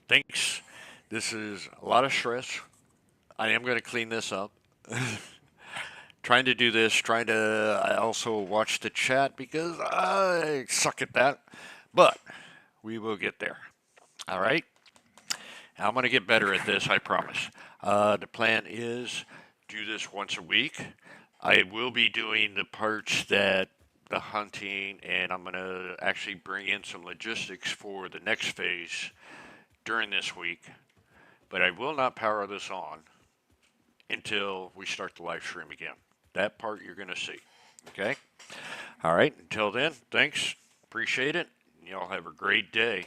Thanks. This is a lot of stress. I am going to clean this up. Trying to do this, I also watch the chat because I suck at that. But we will get there. All right. I'm going to get better at this, I promise. The plan is do this once a week. I will be doing the parts that the hunting, and I'm going to actually bring in some logistics for the next phase during this week. But I will not power this on until we start the live stream again. That part you're going to see. Okay? All right. Until then, thanks. Appreciate it. Y'all have a great day.